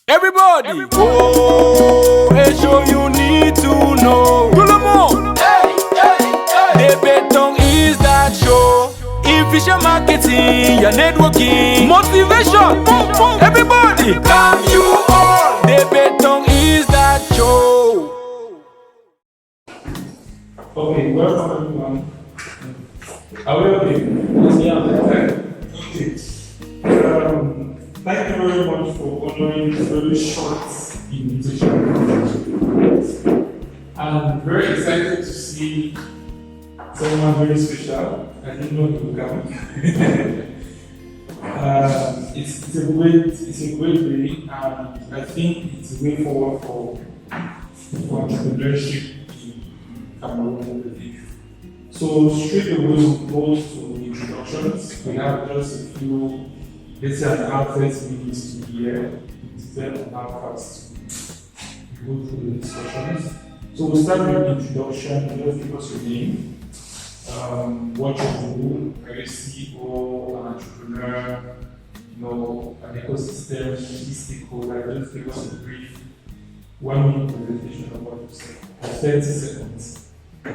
Everybody, oh, a show you need to know. Tout le monde, the Betong is that show. Efficient marketing, your networking, motivation. Everybody, come you all. The Betong is that show. Okay, welcome everyone. Are we okay? Yeah. Okay. Thank you very much for honoring this very short invitation. I'm very excited to see someone very special. I didn't know he would come. It's a great day, and I think it's a way forward for entrepreneurship in Cameroon. So straight away we go to introductions. We have just a few, let's say, an outlet minutes to hear, instead of how fast we go through the discussions. So we'll start with the introduction. Just give us your name, what you do, are you CEO, an entrepreneur, an ecosystem, stakeholder. Just give us a brief 1 minute presentation of what you say, 30 seconds.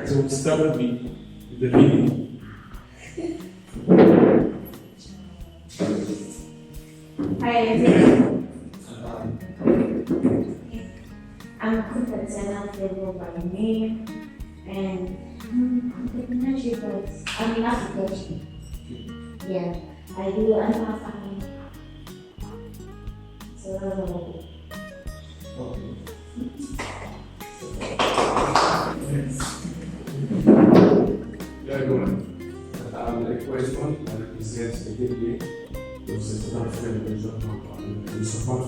So we'll start with the lady. Hi everyone. I'm Kufatsana Flavor by name, and entrepreneurship is, I'm in application. Yeah, I do animal farming. So that's all I do. Okay. Yeah, everyone. I'm the question and represent the gateway to the Federation of support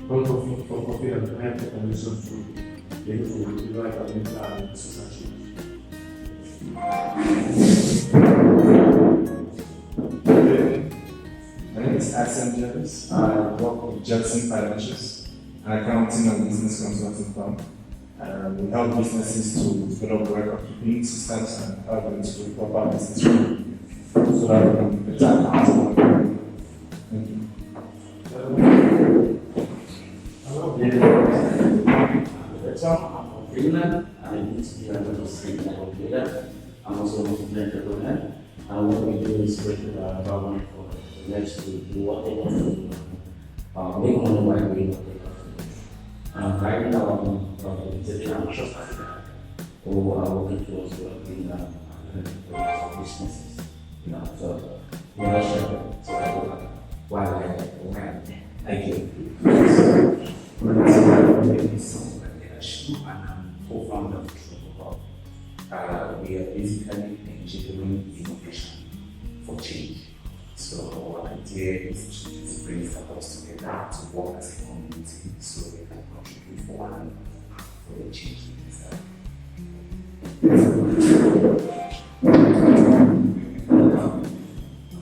for coffee and high population to the environmental and society. My name is Axel James. I work with Jackson Financials, an accounting and business consulting firm. We help businesses to develop record-keeping systems and help them to do proper business so that we can be better accountable. Thank you. Hello, I'm Betong. I'm from Finland. I used to be a computer. I'm also an entrepreneur. And what we do is create a government for the next to do what they want to do. Make money by doing what they want to do. Right now, I'm financial sector, who are working towards developing businesses. So we're not sure. So I go why thank you. My name is Jongo, and I'm co-founder of Jongo. We are basically engineering innovation for change. So our idea is to bring us together to work as a community so we can contribute for one another for the change in this area.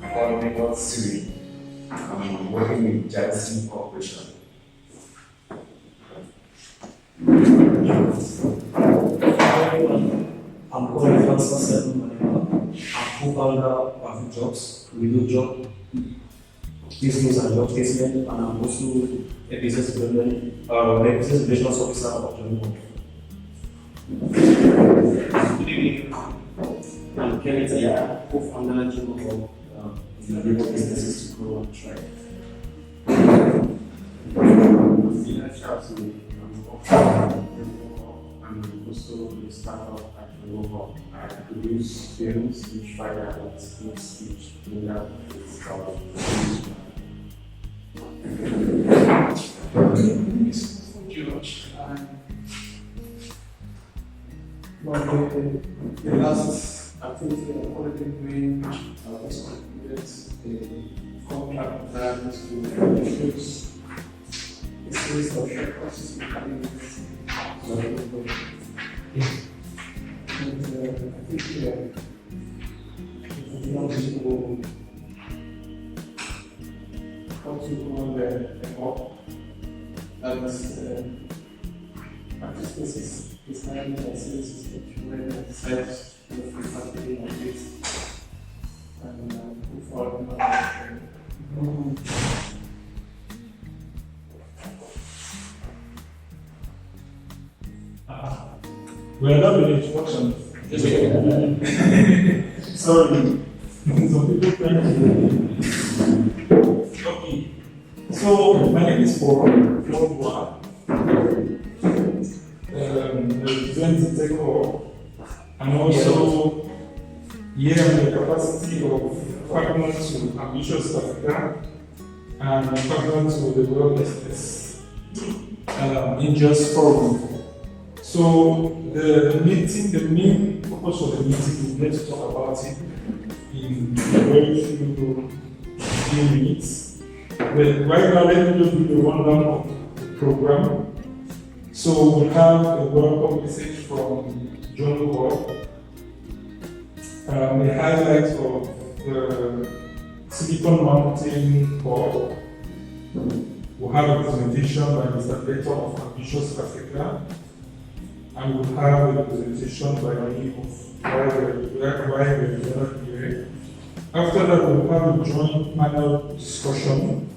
I'm Michael Siri. I'm working with Jackson Corporation. I'm calling from Sassan. I'm co-founder of Jobs. We do job business and job placement, and I'm also a business development, business relations officer of Jongo. Good evening. I'm Kenneth Aya, co-founder of Jongo. We enable businesses to grow and thrive. I'm also a startup at Jongo. I produce films which find out things which bring out this problem. The last activity I'm already doing was completed a contract that is to introduce a series of shortcuts to companies. And I think it's not visible how to go on the hub. That is practice cases. This time I see this is where the site of the factory on this and move forward. We are not doing introductions. Sorry. Some people trying to. Okay. So, my name is Paul. Represent Zixtech, and also here in the capacity of partner to Ambitious Africa and partner to the World Business Angels Forum. So the meeting, the main purpose of the meeting is let's talk about it in very few minutes. But right now, let me just do the rundown of the program. So we have a welcome message from Jongo, the highlights of the Silicon Mountain Board. We have a presentation by Mr. Betong of Ambitious Africa, and we have a presentation by me of why we're here. After that, we'll have a joint panel discussion.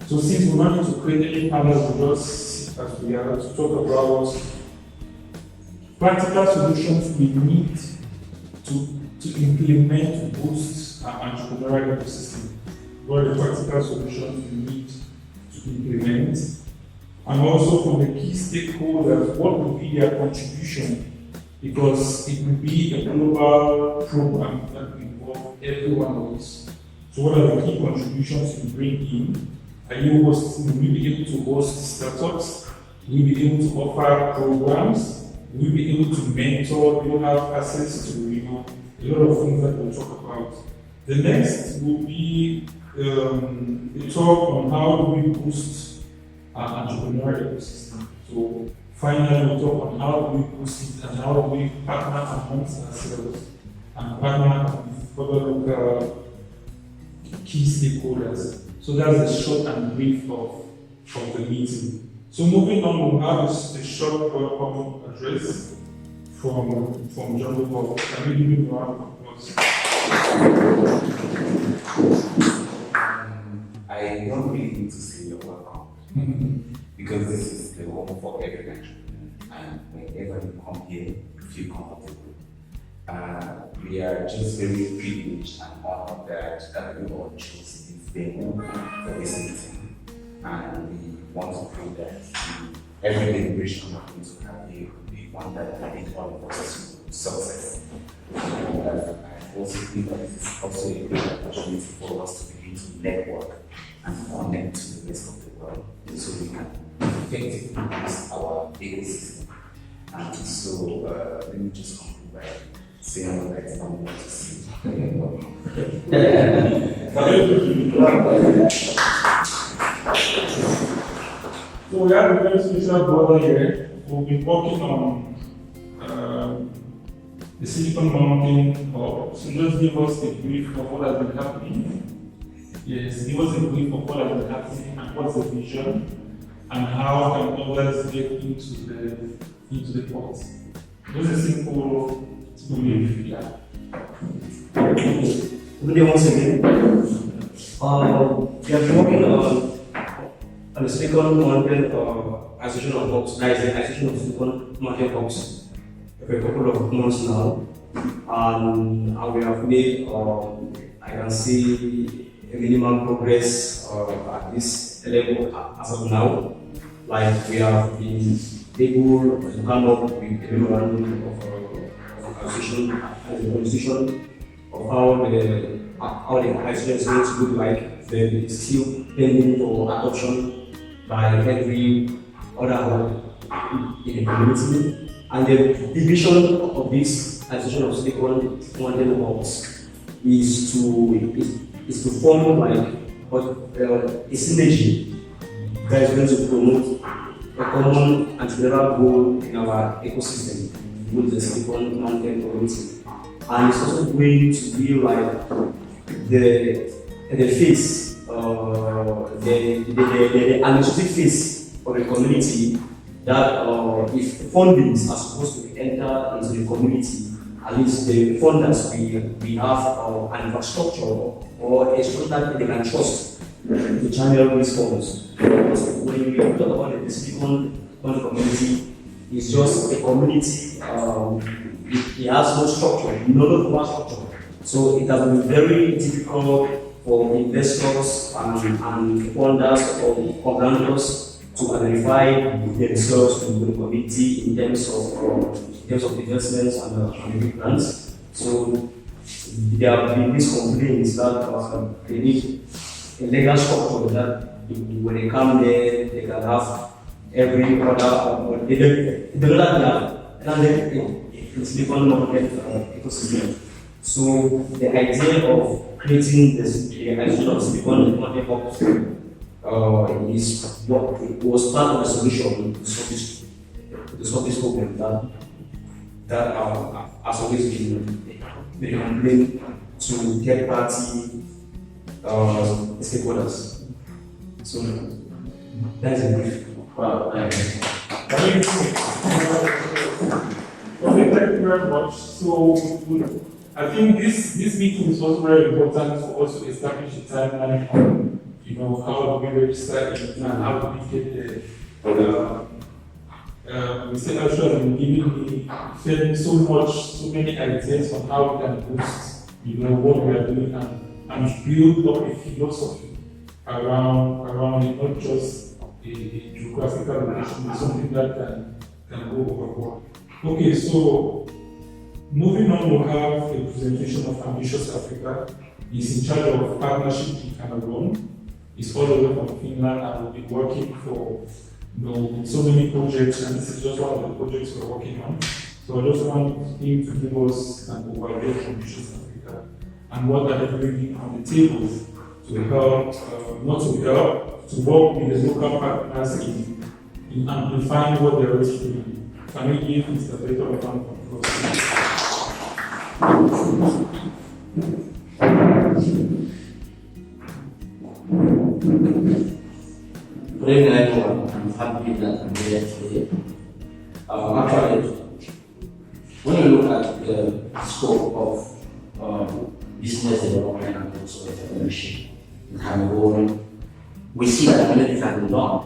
So since we wanted to create any panel, we just as we are to talk about practical solutions we need to implement to boost our entrepreneurial ecosystem. What are the practical solutions we need to implement? And also from the key stakeholders, what will be their contribution? Because it will be a global program that will involve every one of us. So what are the key contributions you bring in? Are you hosting? Will you be able to host startups? Will you be able to offer programs? Will you be able to mentor? Will you have access to a lot of things that we'll talk about? The next will be a talk on how do we boost our entrepreneurial ecosystem. So finally, we'll talk on how do we boost it and how do we partner amongst ourselves and partner with other local key stakeholders. So that's the short and brief of the meeting. So moving on, we'll have a short welcome address from Jongo. Can we give him a round of applause? I don't really need to say you're welcome because this is the home for every entrepreneur, and whenever you come here, you feel comfortable. We are just very privileged and honored that you all chose this venue for this meeting, and we want to pray that every deliberation we're going to have here will be one that will lead all of us to success. And I also think that this is also a great opportunity for us to begin to network and connect to the rest of the world so we can effectively boost our ecosystem. And so let me just conclude by saying that I want to see. So we have a very special brother here who will be working on the Silicon Mountain Hub. So just give us a brief of what has been happening. Yes, give us a brief of what has been happening and what's the vision and how can others get into the pot. Just a simple brief, yeah. Good day once again. We have been working on the Silicon Mountain Association of Hubs, that is the Association of Silicon Mountain Hubs, for a couple of months now. And we have made, I can see, a minimal progress at this level as of now. Like we have been able to come up with a memorandum of association as a constitution of how the association is going to look like. Then it's still pending for adoption by every other hub in the community. And the division of this association of Silicon Mountain Hubs is to form like a synergy that is going to promote a common entrepreneurial goal in our ecosystem with the Silicon Mountain community. And it's also going to be like the face, the administrative face of the community that if fundings are supposed to enter into the community, at least the funders we have an infrastructure or a structure that they can trust to channel these funds. Because when we talk about the Silicon community, It's just a community. It has no structure, no formal structure. So it has been very difficult for investors and funders or collaborators to identify themselves in the community in terms of investments and grants. So there have been these complaints that they need a legal structure that when they come there, they can have every other, they don't have it's different ecosystem. So the idea of creating this, the idea of Silicon Valley Hub is what was part of the solution to solve this problem that has always been the complaint to third party stakeholders. So that is a brief. Well, thank you very much. So I think this meeting is also very important for us to establish a timeline on, how do we register and how do we get there. Mr. Ashra has been giving me so many ideas on how we can boost, what we are doing and build up a philosophy around it, not just a geographical location, but something that can go overboard. Okay, so moving on, we'll have a presentation of Ambitious Africa. He's in charge of partnership in Cameroon. He's all the way from Finland and will be working for so many projects, and this is just one of the projects we're working on. So I just want him to give us an overview of Ambitious Africa and what are they bringing on the table to help, to work with the local partners in amplifying what they're already doing. Can we give Mr. Betong a round of applause? Good evening, everyone. I'm happy that I'm here today. Actually, when you look at the scope of business development and also entrepreneurship in Cameroon, we see that many things have been done.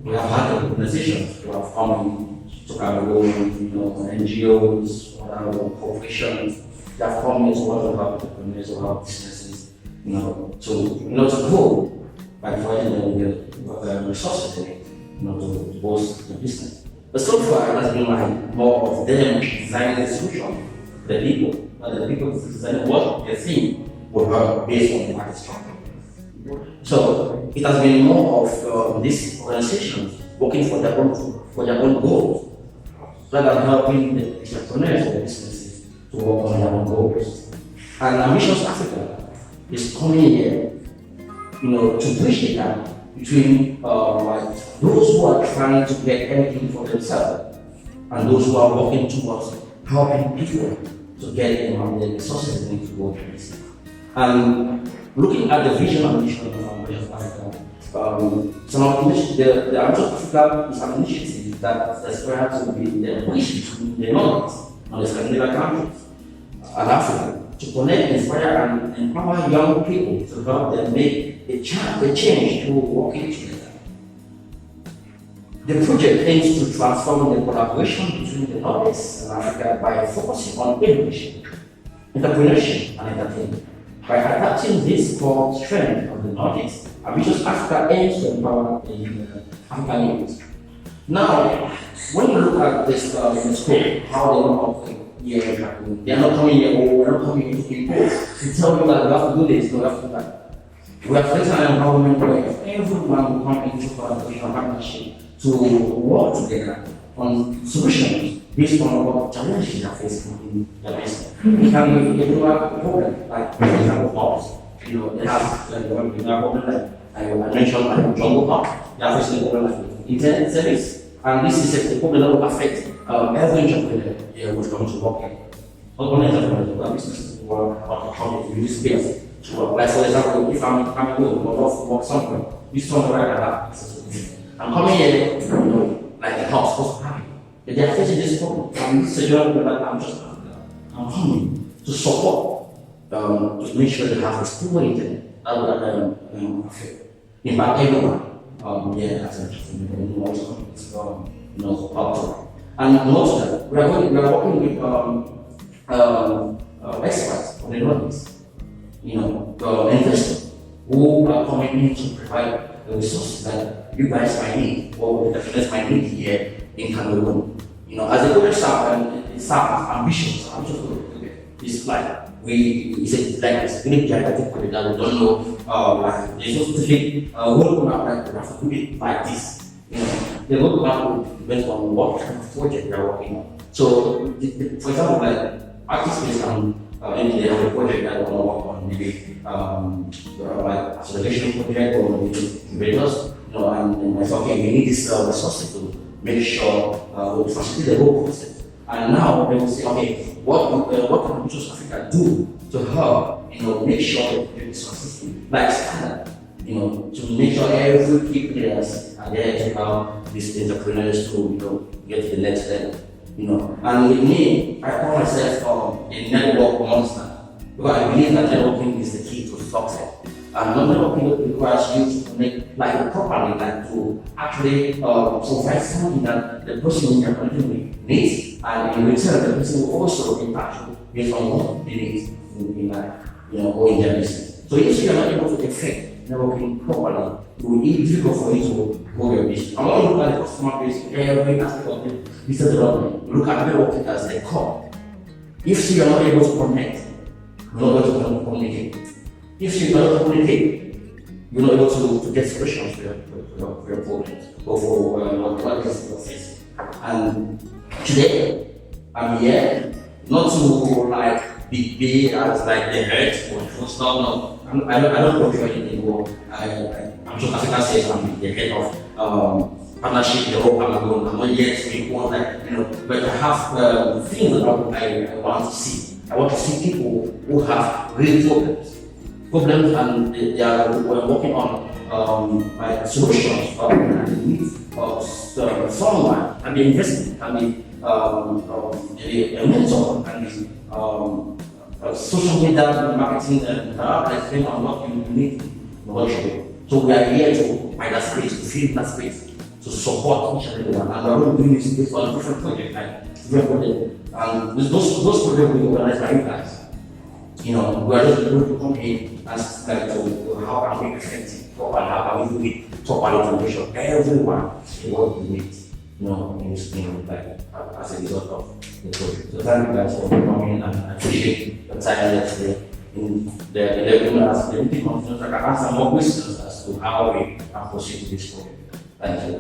We have had organizations who have come to Cameroon, NGOs, other corporations that have come in to work with entrepreneurs or our businesses, to grow by providing them with the resources they need, to boost the business. But so far, it has been like more of them designing the solution, the people, but the people designing what they think will work based on the market structure. So it has been more of these organizations working for their own goals, rather than helping the entrepreneurs or businesses to work on their own goals. And Ambitious Africa is coming here, to bridge the gap between those who are trying to get everything for themselves and those who are working towards helping people to get the resources they need to go through this. And looking at the vision and mission of Ambitious Africa, the Ambitious Africa is an initiative that aspires to be the bridge between the North and the Scandinavian countries and Africa, to connect, inspire, and empower young people to help them make a change through working together. The project aims to transform the collaboration between the Nordics and Africa by focusing on innovation, entrepreneurship, and entertainment. By adapting this core strength of the Nordics, Ambitious Africa aims to empower the African youth. Now, when you look at this scope, how they are here, they are not coming here, or we are not coming here to impose, to tell you that you have to do this, you have to do that. We have created an environment where everyone will come into partnership to work together on solutions based on what challenges they are facing in their business. We can get to a problem, like for example, house. They have a problem like I mentioned, like Jongo Hub. They are facing a problem like internet service. And this is a problem that will affect every entrepreneur here who's going to work here. Not only entrepreneurs, but businesses who are coming to use space to work. Like for example, if I'm coming home or work somewhere, this is somewhere I can have access to this. I'm coming here, like a house, supposed to happen. But they are facing this problem. And this is a general problem that I'm coming to support, to make sure they have a stable internet that will impact everyone. As an entrepreneur, also up to. And not that we are working with experts on the Northeast, investors who are coming in to provide the resources that you guys might need or the defenders might need here in Cameroon. As a good staff and staff ambitious, it's like it's like it's really gigantic project that we don't know, like there's no specific roadmap that we have to do it like this. The roadmap depends on what kind of project we are working on. So, for example, like artists and they have a project that they want to work on, maybe like acceleration project or maybe incubators, and I thought, okay, we need this resources to make sure we facilitate the whole process. And now they will say, okay, what can South Africa do to help, make sure the resources like standard, to make sure every key players are there to help these entrepreneurs to, get to the next level. And with me, I call myself a network monster because I believe that networking is the key to success. And networking requires you to connect properly, to actually provide something that the person in your community needs, and in return, the person will also impact you based on what they need in life, or in their business. So if you are not able to effect networking properly, it will be difficult for you to grow your business. And when you look at the customer base, every aspect of the business development, you look at networking as the core. If you are not able to connect, you're not able to communicate. If you are not communicate, you're not able to get solutions for your problems or for what you're facing. And today, I'm here not to be big as the head or the stuff. No, I don't prefer it anymore. I'm sure Africa says I'm the head of partnership in the whole Cameroon. I'm not yet to be one but I have things that I want to see. I want to see people who have real problems, and they are working on solutions and the needs of someone, and the investment can be a mentor, can be social media marketing, and depending on what you need knowledge. So we are here to find that space, to fill that space, to support each and every one. And we're going to do this based on different projects, different projects. And those projects will be organized by you guys. We are just going to come in and to how can we effective, properly, how can we do it properly to make sure everyone is what we need, in this thing, as a result of the project. So thank you guys for coming, and I appreciate the time yesterday. In the meeting conference, I can answer more questions as to how we can proceed with this project. Thank you.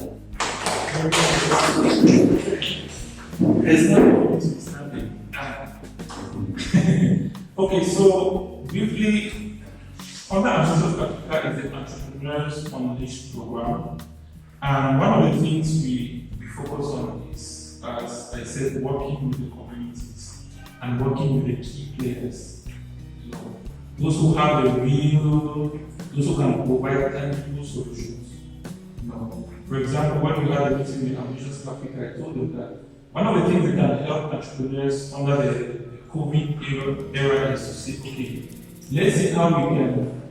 There's no understanding. Okay, so briefly, under Association of Africa is the Entrepreneurs Unleashed program. And one of the things we focus on is, as I said, working with the communities and working with the key players. Those who have those who can provide tangible solutions. For example, when we had a meeting with Ambitious Africa, I told them that one of the things that can help entrepreneurs under the COVID era is to say, okay, let's see how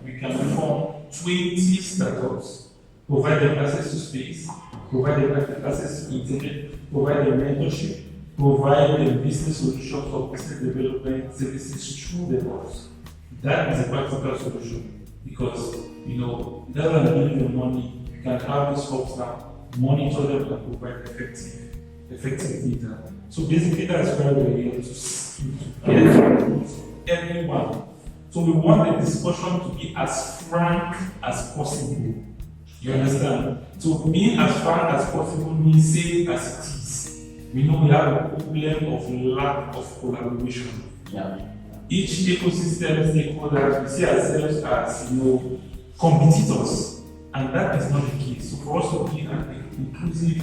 we can form 20 startups, provide them access to space, provide them access to internet, provide them mentorship, provide them business solutions for business development services through the box. That is a practical solution because, rather than giving them money, you can have these folks now monitor them and provide effective data. So basically, that's why we're here to get everyone. So we want the discussion to be as frank as possible. You understand? So being as frank as possible means say as it is. We know we have a problem of lack of collaboration. Yeah. Each ecosystem stakeholders, we see ourselves as competitors, and that is not the case. So for us to be an inclusive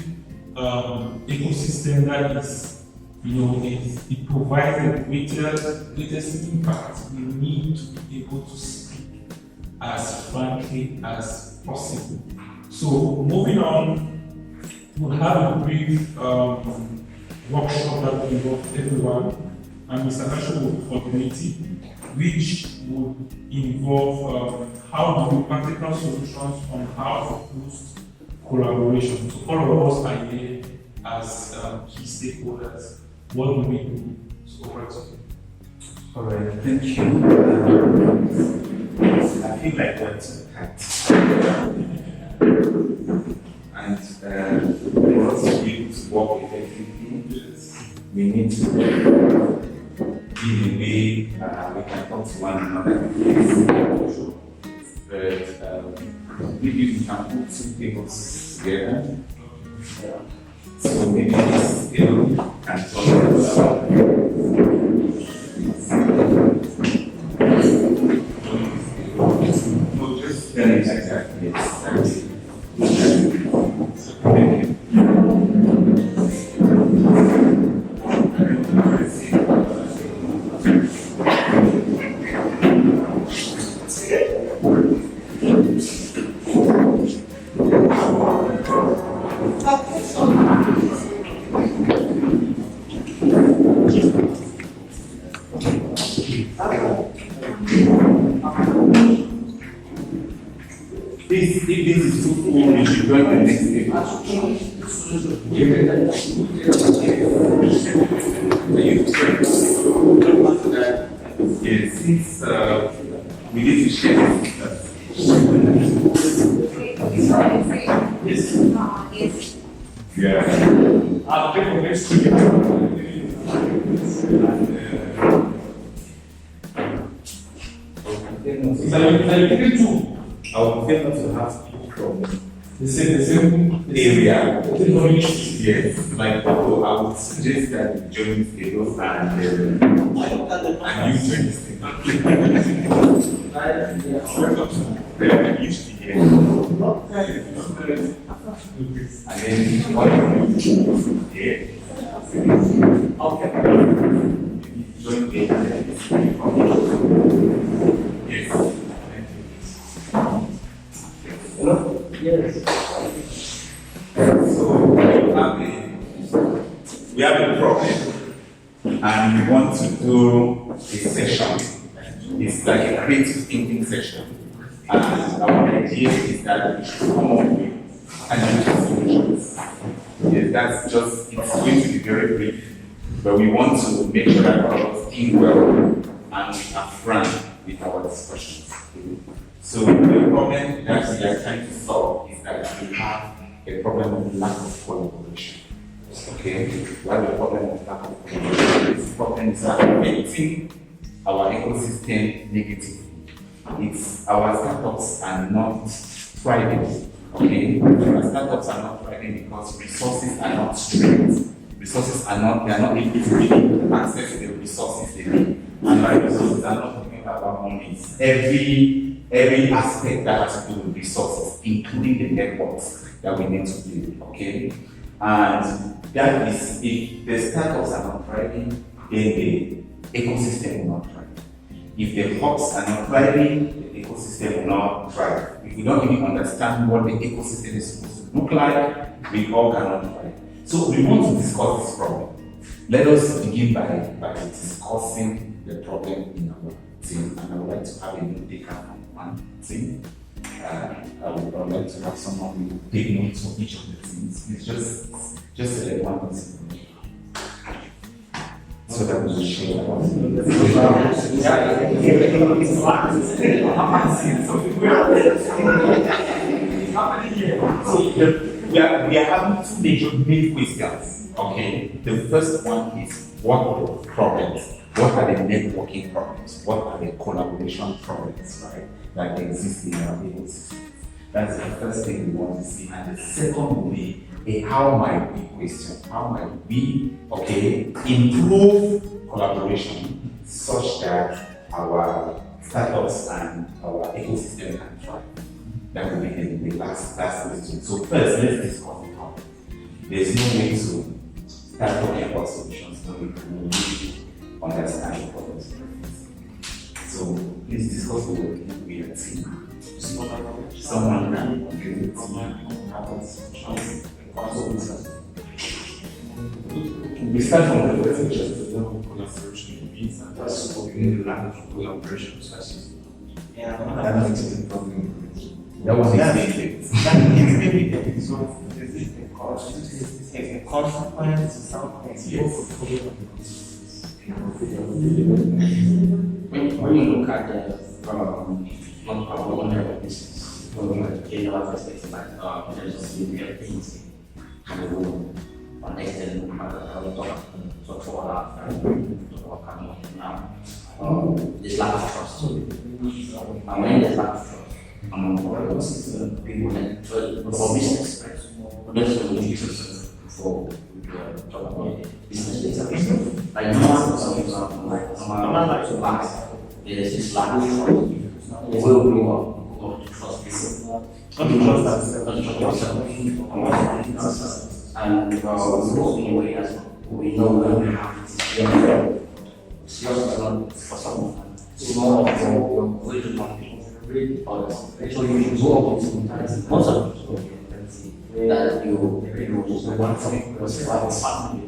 ecosystem that is, it provides the greatest impact, we need to be able to speak as frankly as possible. So moving on, we'll have a brief workshop that will involve everyone. And Mr. National will coordinate it, which would involve how to do practical solutions on how to boost collaboration. So all of us are here as key stakeholders, what do we do? So, over to you. All right, thank you. I feel like we're too tight. And for us to be able to work effectively, we need to be in a way we can talk to one another. But maybe we can put two tables together. So maybe this table can talk about. No, just exactly. Thank you. If this is too full, we should join the next table. Yes, since we need to share this. Yes. Yeah. I'll take the next two. I would prefer not to have people from The same area. community. Yes, like I would suggest that you join this table and you join this table. You should be here. And then one here. Okay. Join the yes. Hello? Yes. So we have a problem and we want to do a session. It's like a creative thinking session. And our idea is that we should come up with analytical solutions. Yes, that's just, it's going to be very brief, but we want to make sure that all of us think well and we are frank with our discussions. So the problem that we are trying to solve is that we have a problem of lack of collaboration. Okay, we have a problem of lack of collaboration. This problem is affecting our ecosystem negatively. It's our startups are not thriving. Okay, our startups are not thriving because resources are not straight. Resources are not, they are not able to really access the resources they need. And by resources, I'm not talking about money. It's every aspect that has to do with resources, including the networks that we need to build, okay? And that is, if the startups are not thriving, then the ecosystem will not thrive. If the hubs are not thriving, the ecosystem will not thrive. If we don't even understand what the ecosystem is supposed to look like, we all cannot thrive. So we want to discuss this problem. Let us begin by discussing the problem in our team, and I would like to have a note taker from one team. I would like to have someone who will take notes of each of the teams. It's just a one person. So that we will share we are having two major main questions. Okay, the first one is what are the problems? What are the networking problems? What are the collaboration problems, right, that exist in our ecosystem? That's the first thing we want to see. And the second will be a how might we question? How might we, okay, improve collaboration such that our startups and our ecosystem can thrive? That will be the last question. So first, let's discuss the problem. There's no way to start talking about solutions when we really understand the problems. So please discuss the work we are seeing. Someone can contribute to We start from the first, which is the level of collaboration means, and that's what we need to learn from collaboration processes. Yeah, I don't think it's a problem. That was Yes. expensive. That is evident. So this is the cost. It's a consequence of something. When you look at the not owner business, from a general perspective, like there's just real things in the room, on external matter, talk about Cameroon now. There's lack of trust. And when there's lack of trust among people and for business, there's no reason for talk about business data. Like no one, for example, like someone like banks, there's this lack of trust. They will be able to trust people. Not to trust yourself. And in a way as well. We know when we have it. It's just not for someone. It's more of your way to know people. Really honest. So you can go up to sometimes. Most of it that you just want something because you have a family.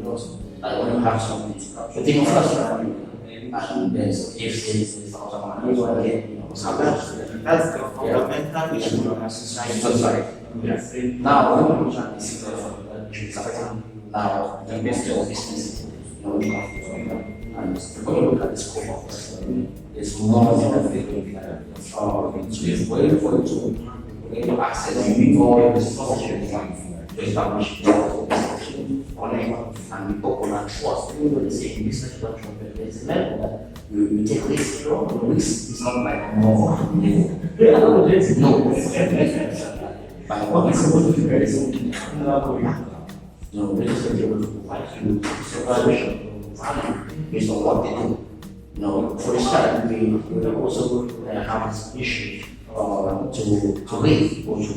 Like when you have something, you think first family. And then so if it's someone you want to get, That's the fundamental issue of society. that's right. Now, when we try to see now the investor of business, and when you look at the scope of this, it's more than it's way for you to access more resources to establish connect and be popular trust. Even the same business structure, there's a level that you take risks. Risk is not like more. No. By what is supposed to be very simple. They're just going to be able to provide you supervision, value based on what they do. For the start, we also have this issue to raise or to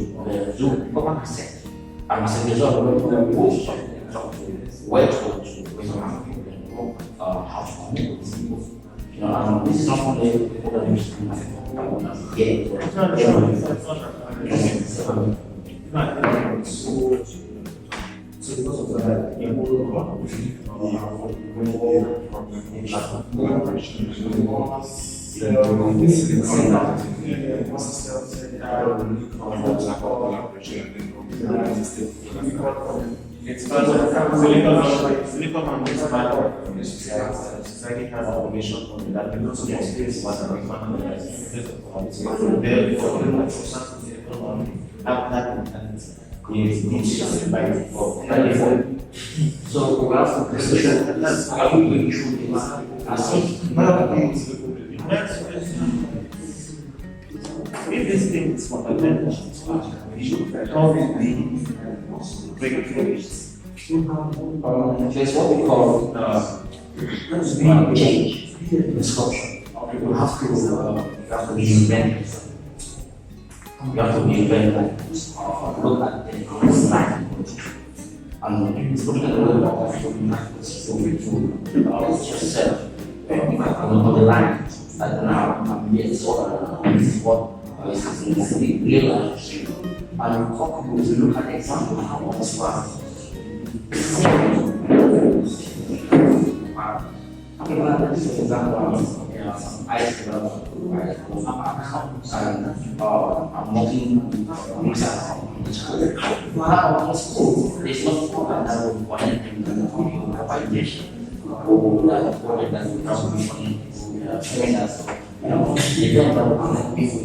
do proper assessment. And as a result, we will where to how to connect with these people. And this is not only people that use So because of that, in all It's part of silicon and this part of the society has a formation from that because of the space was a so we have to consider that's how we going through if this thing is fundamental, we should always be regulations. there's what we call change in sculpture. You have to reinvent. You have to reinvent, look at the design. And it's looking at the way of yourself on the line. And now, this is what is the real life. And we look at the example of how this was. This is an example of some ice and I'm working now in school, there's not one anything that we provide or that we have trainers. They don't know people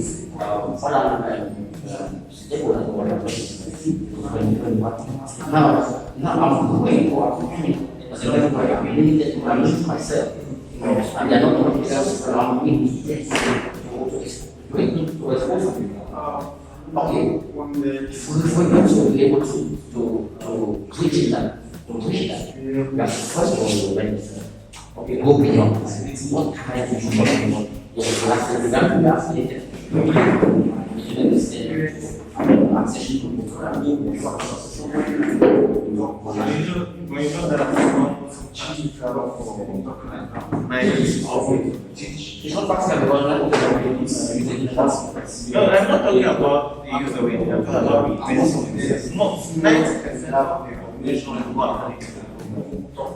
now I'm going for opportunity. As a level where I'm limited to manage myself. And they're not going to be around me. Okay, if we're going to be able to reach that, we have to first of all register. Okay, go beyond. What kind of information? Yes, we have to be affiliated. Accession to When you know that chief it's not practical because no, I'm not talking about the user way, I'm talking about business. Most 90% of the population is one.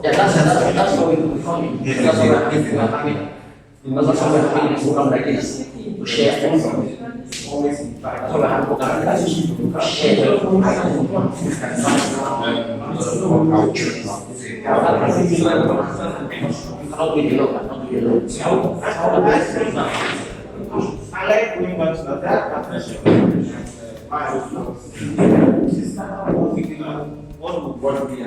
yeah, that's what we're becoming. That's what we're having. That's what we're having is program like this to share information. always like I like going back to that partnership. What would be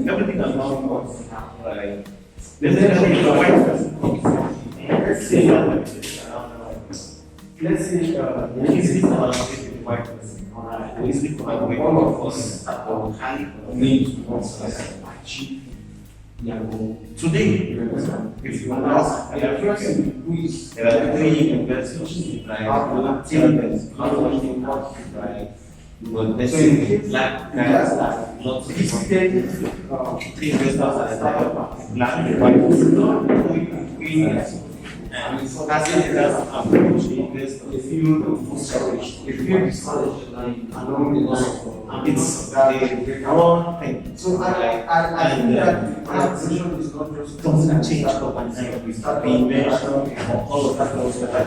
everything is not like there's a white person. Let's say easily collaborate with the white person. Easily collaborate all of us need to achieve their goal. Today, if you ask a person who is doing investigation, like but let's say black guys not visited three investors at the time, black and white. And as an approach the investor, the field of food storage, the field is along the line. It's a wrong thing. So I position is not just doesn't change overnight. We start being mentioned all of that goes back.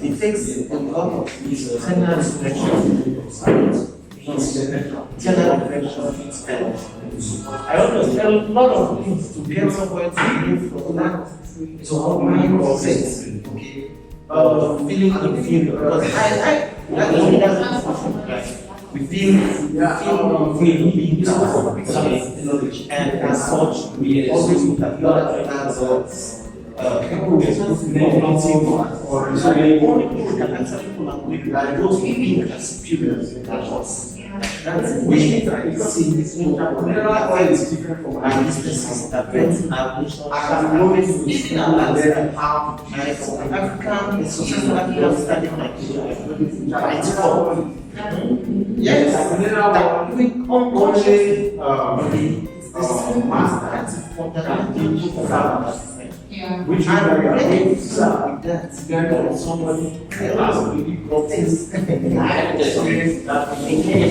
It takes a lot of these tenant reflections. I don't know, there are a lot of things to get somewhere to live from that. So how mind sense, okay, feeling inferior. Because we feel being and as such we always look at that as people with negative or only people can actually pull and with like those people that are superior than us. Which means that it's different from our businesses that renting our nation even our African social African studying Nigeria. Yes, that we only master which I'm ready to serve with that. Somebody else really got this. I have the experience that we can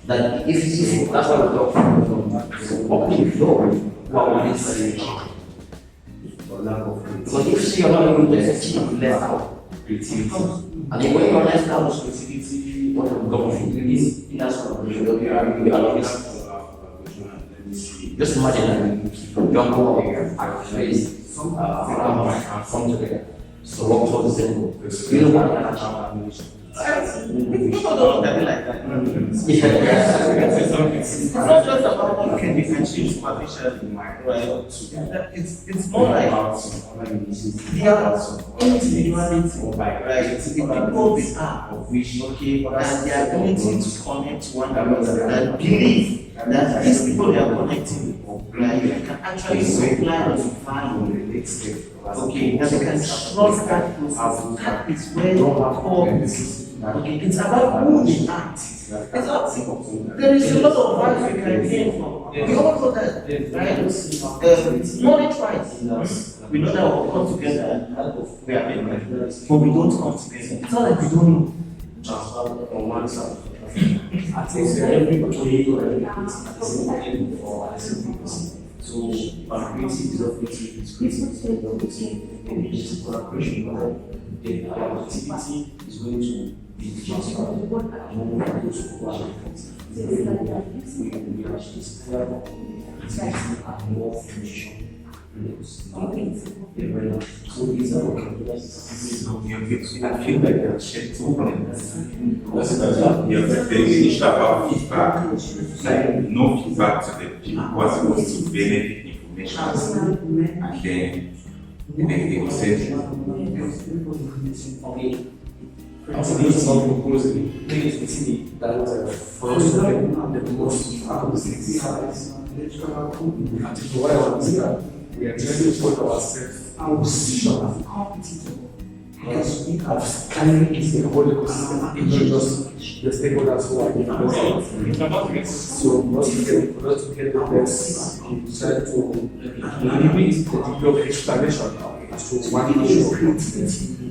that if that's what we're talking about, opening the door, what we need to say. Because if you're not going to achieve less out creativity, and then when you're less out creativity, what we're going to do is that's what we just imagine Jongo actually from together. So what was the same goal? You know what people don't look at it like that. It's not just about what can be achieved superficially, right? It's more like their individuality, right? The people they are, okay, and their ability to connect to one another and believe that these people they are connecting with, right, can actually supply and value. Okay, that they can trust that process. That is where the core is. Okay, it's about who they act. It's not simple. There is a lot of value we can gain from. We all know that, right? It's knowledge wise. We know that we'll come together and we are making it, but we don't come together. It's not like we don't know. Transfer on one side. At least everybody so, creative is creative, it's creative, it's collaboration, but the activity is going to be transferred and more people to collaborate. We actually spare more information. So these are I feel like they are shared two problems. The initial about feedback, like no feedback to the people was supposed to benefit information, and then they will say, okay. This is not proposing. Please see that first the most we are trying to put ourselves in a position of competition of scanning is the whole ecosystem, it's not just the stakeholders who are in. So, for us to get the best, we decide to limit the degree of explanation as to one issue,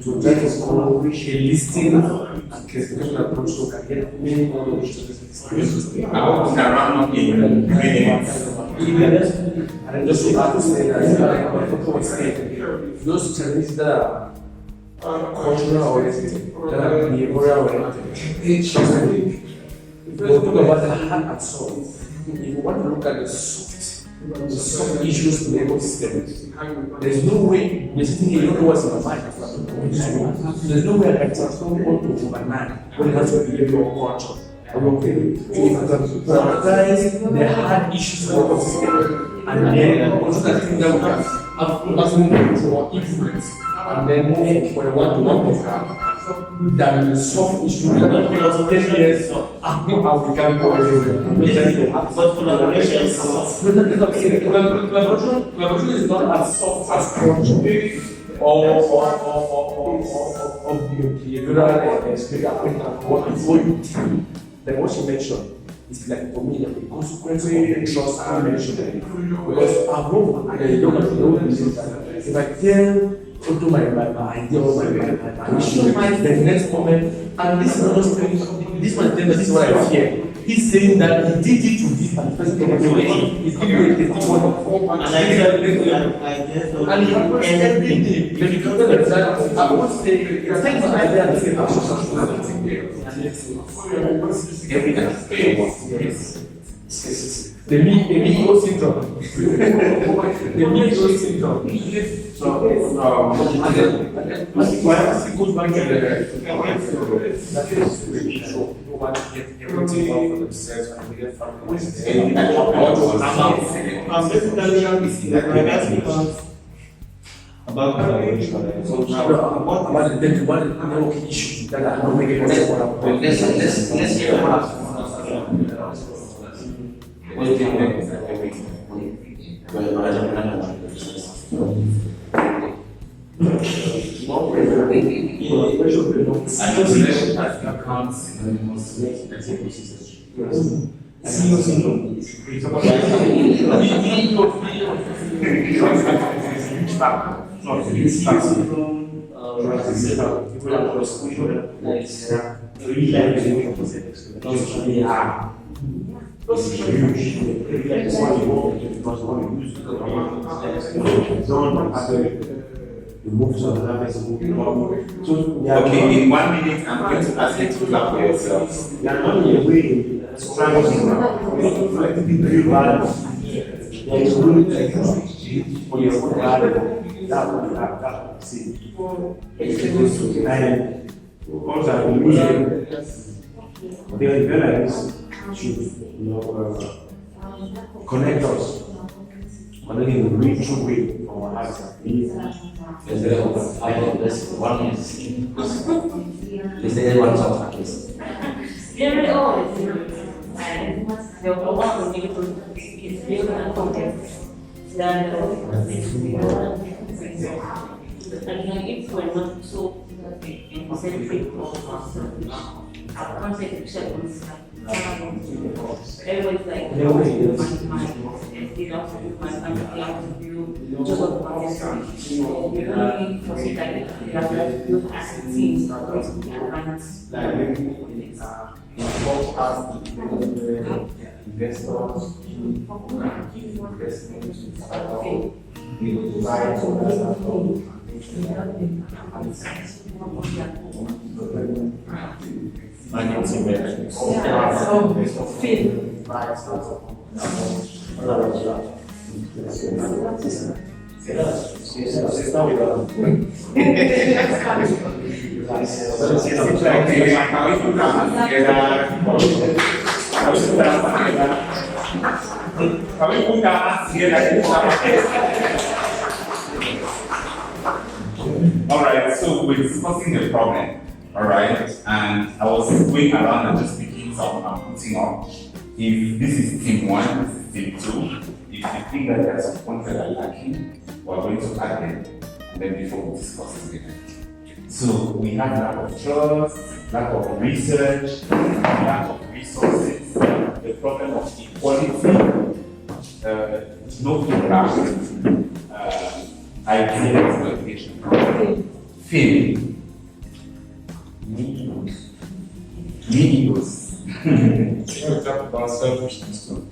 to try to follow a listing and classification approach to can get many more issues. I hope we can run up in 3 minutes. And just to add to say that those challenges that are cultural oriented, that are behavioral oriented, each we'll talk about the hard and soft. If you want to look at the soft issues in the ecosystem, there's no way you're sitting here, you don't know what's in your mind. There's no way I can transform people to overnight when it has to be your culture. Okay, prioritize the hard issues of the ecosystem, and then also that thing that we can have maximum control or influence, and then move for the one-to-one program than the soft issue that will 10 years how we can go everywhere. But collaboration is soft. Collaboration is not as soft as culture or behavioral experience. What you think. Then what you mentioned is like for me like the consequence of the trust I mentioned. Because I've known if I tell Odo my idea or my issue, the next moment, and this is not just this one this is what I fear. He's saying that he did it to this and the person cannot do it. He's giving you a testimony. And he happens every day. When you come to the result, I won't say it's like an idea and say every day. The me-ego syndrome. The me-ego syndrome. So, it goes back to that is really true. People want to get everything well for themselves and they get family. About collaboration. So about the network issues that are not making us work. Let's hear about Okay, in 1 minute, I'm going to ask you to clap for yourselves. Connect us. Connect in a real true way from our hearts and beliefs. Is there anyone talk like this? If we're not so concentric our concept acceptance, everybody's like, my family, you just want to participate. You don't need for it that you have to look at the teams that are going to be advanced. Alright, so we're discussing the problem, alright, and I was going around and just picking some and putting up. If this is team 1, this is team 2, if you think that there are some points that are lacking, we're going to add them, and then before we discuss it again. So we have lack of trust, lack of research, lack of resources, the problem of equality, no feedback, ideal exploitation, fame, egos. We'll talk about selfishness too.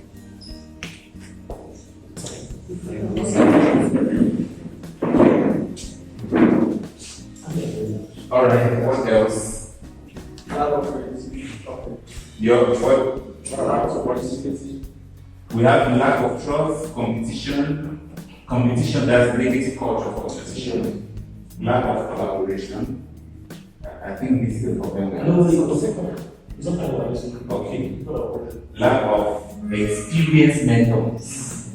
All right, what else? We have lack of trust, competition. Competition, that's negative culture for competition. Lack of collaboration. I think this is the problem. Okay. Lack of experienced mentors.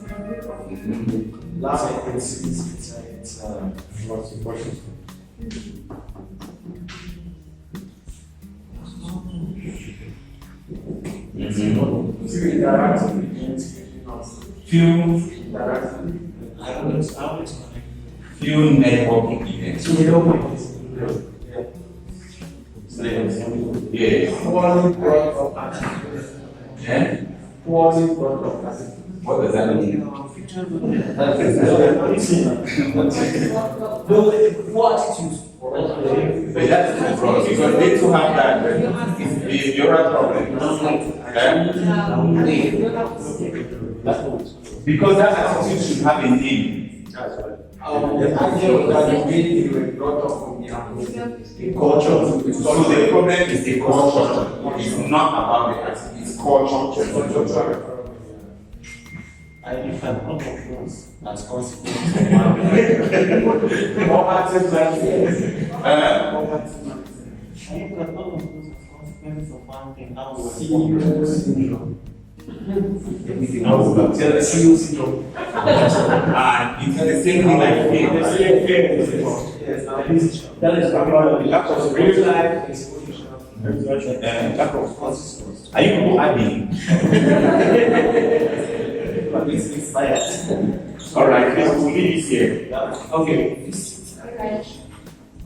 Few networking events. Yes. Yeah? What does that mean? But that's the problem because they too have that. It's behavioral problem. Because that attitude should have a name. The idea that the way they were brought up from the culture. So the problem is the culture. It's not about the attitude, it's culture. I define all options as consequence More active like this. I look at all of those as consequence of one thing. How will CEO syndrome. everything else? CEO syndrome. And it's the same thing like fame. Yes, at least that is about the lack of real life exposure. Are you adding? But it's inspired. All right, we'll leave it here. Okay.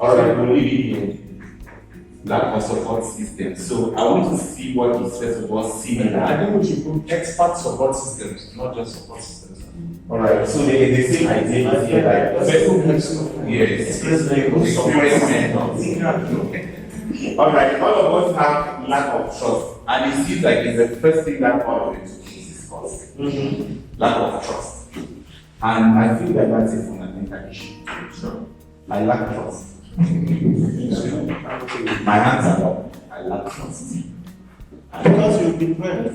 All right, we'll leave it here. Lack of support system. So I want to see what is first of all similar. I think we should put expert support systems, not just support systems. All right, so the same idea is here, like yes, experiment. All right, all of us have lack of trust, and it seems like it's the first thing that all of it is discussed. Lack of trust, and I feel like that's a fundamental issue. So I lack trust. My hands are up. I lack trust. Because you've been bred.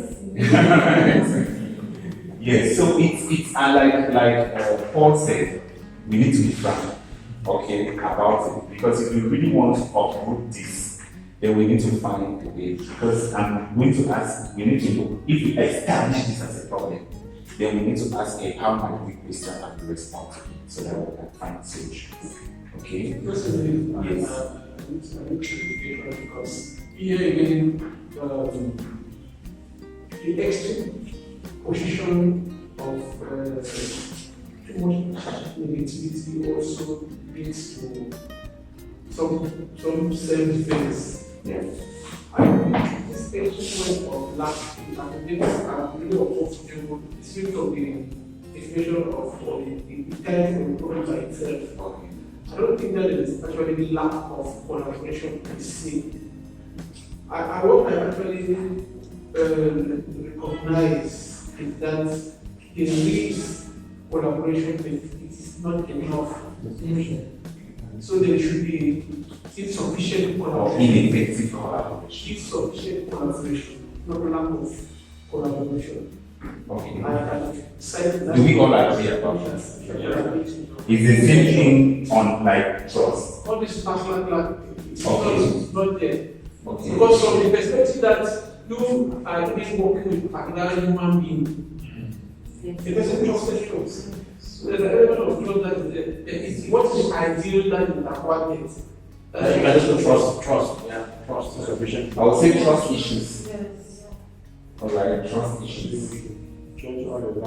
Yes, so it's like Paul said, we need to be frank, okay, about it. Because if we really want to uproot this, then we need to find a way. Because I'm going to ask, we need to know, if we establish this as a problem, then we need to ask how might we question and respond to it so that we can find solutions. Okay? Yes. Because here again, the extreme position of too much negativity also leads to some self-defense. Yeah. I think this extreme of lack of really opposed to the spirit of the definition of the type of problem by itself. I don't think that is actually the lack of collaboration per se. What I actually recognize is that in this collaboration, it is not enough. So there should be insufficient collaboration. Ineffective collaboration. Insufficient collaboration, not lack of collaboration. Okay. Do we all agree about that? It's the same thing on like trust. All this personal it's Okay. not there. Okay. Because from the perspective that you are working with another human being, the person trusted you. So there's an element of trust that is there. It's what is the ideal that you acquire it. Trust is sufficient. I would say trust issues. Alright, trust issues. Do we all agree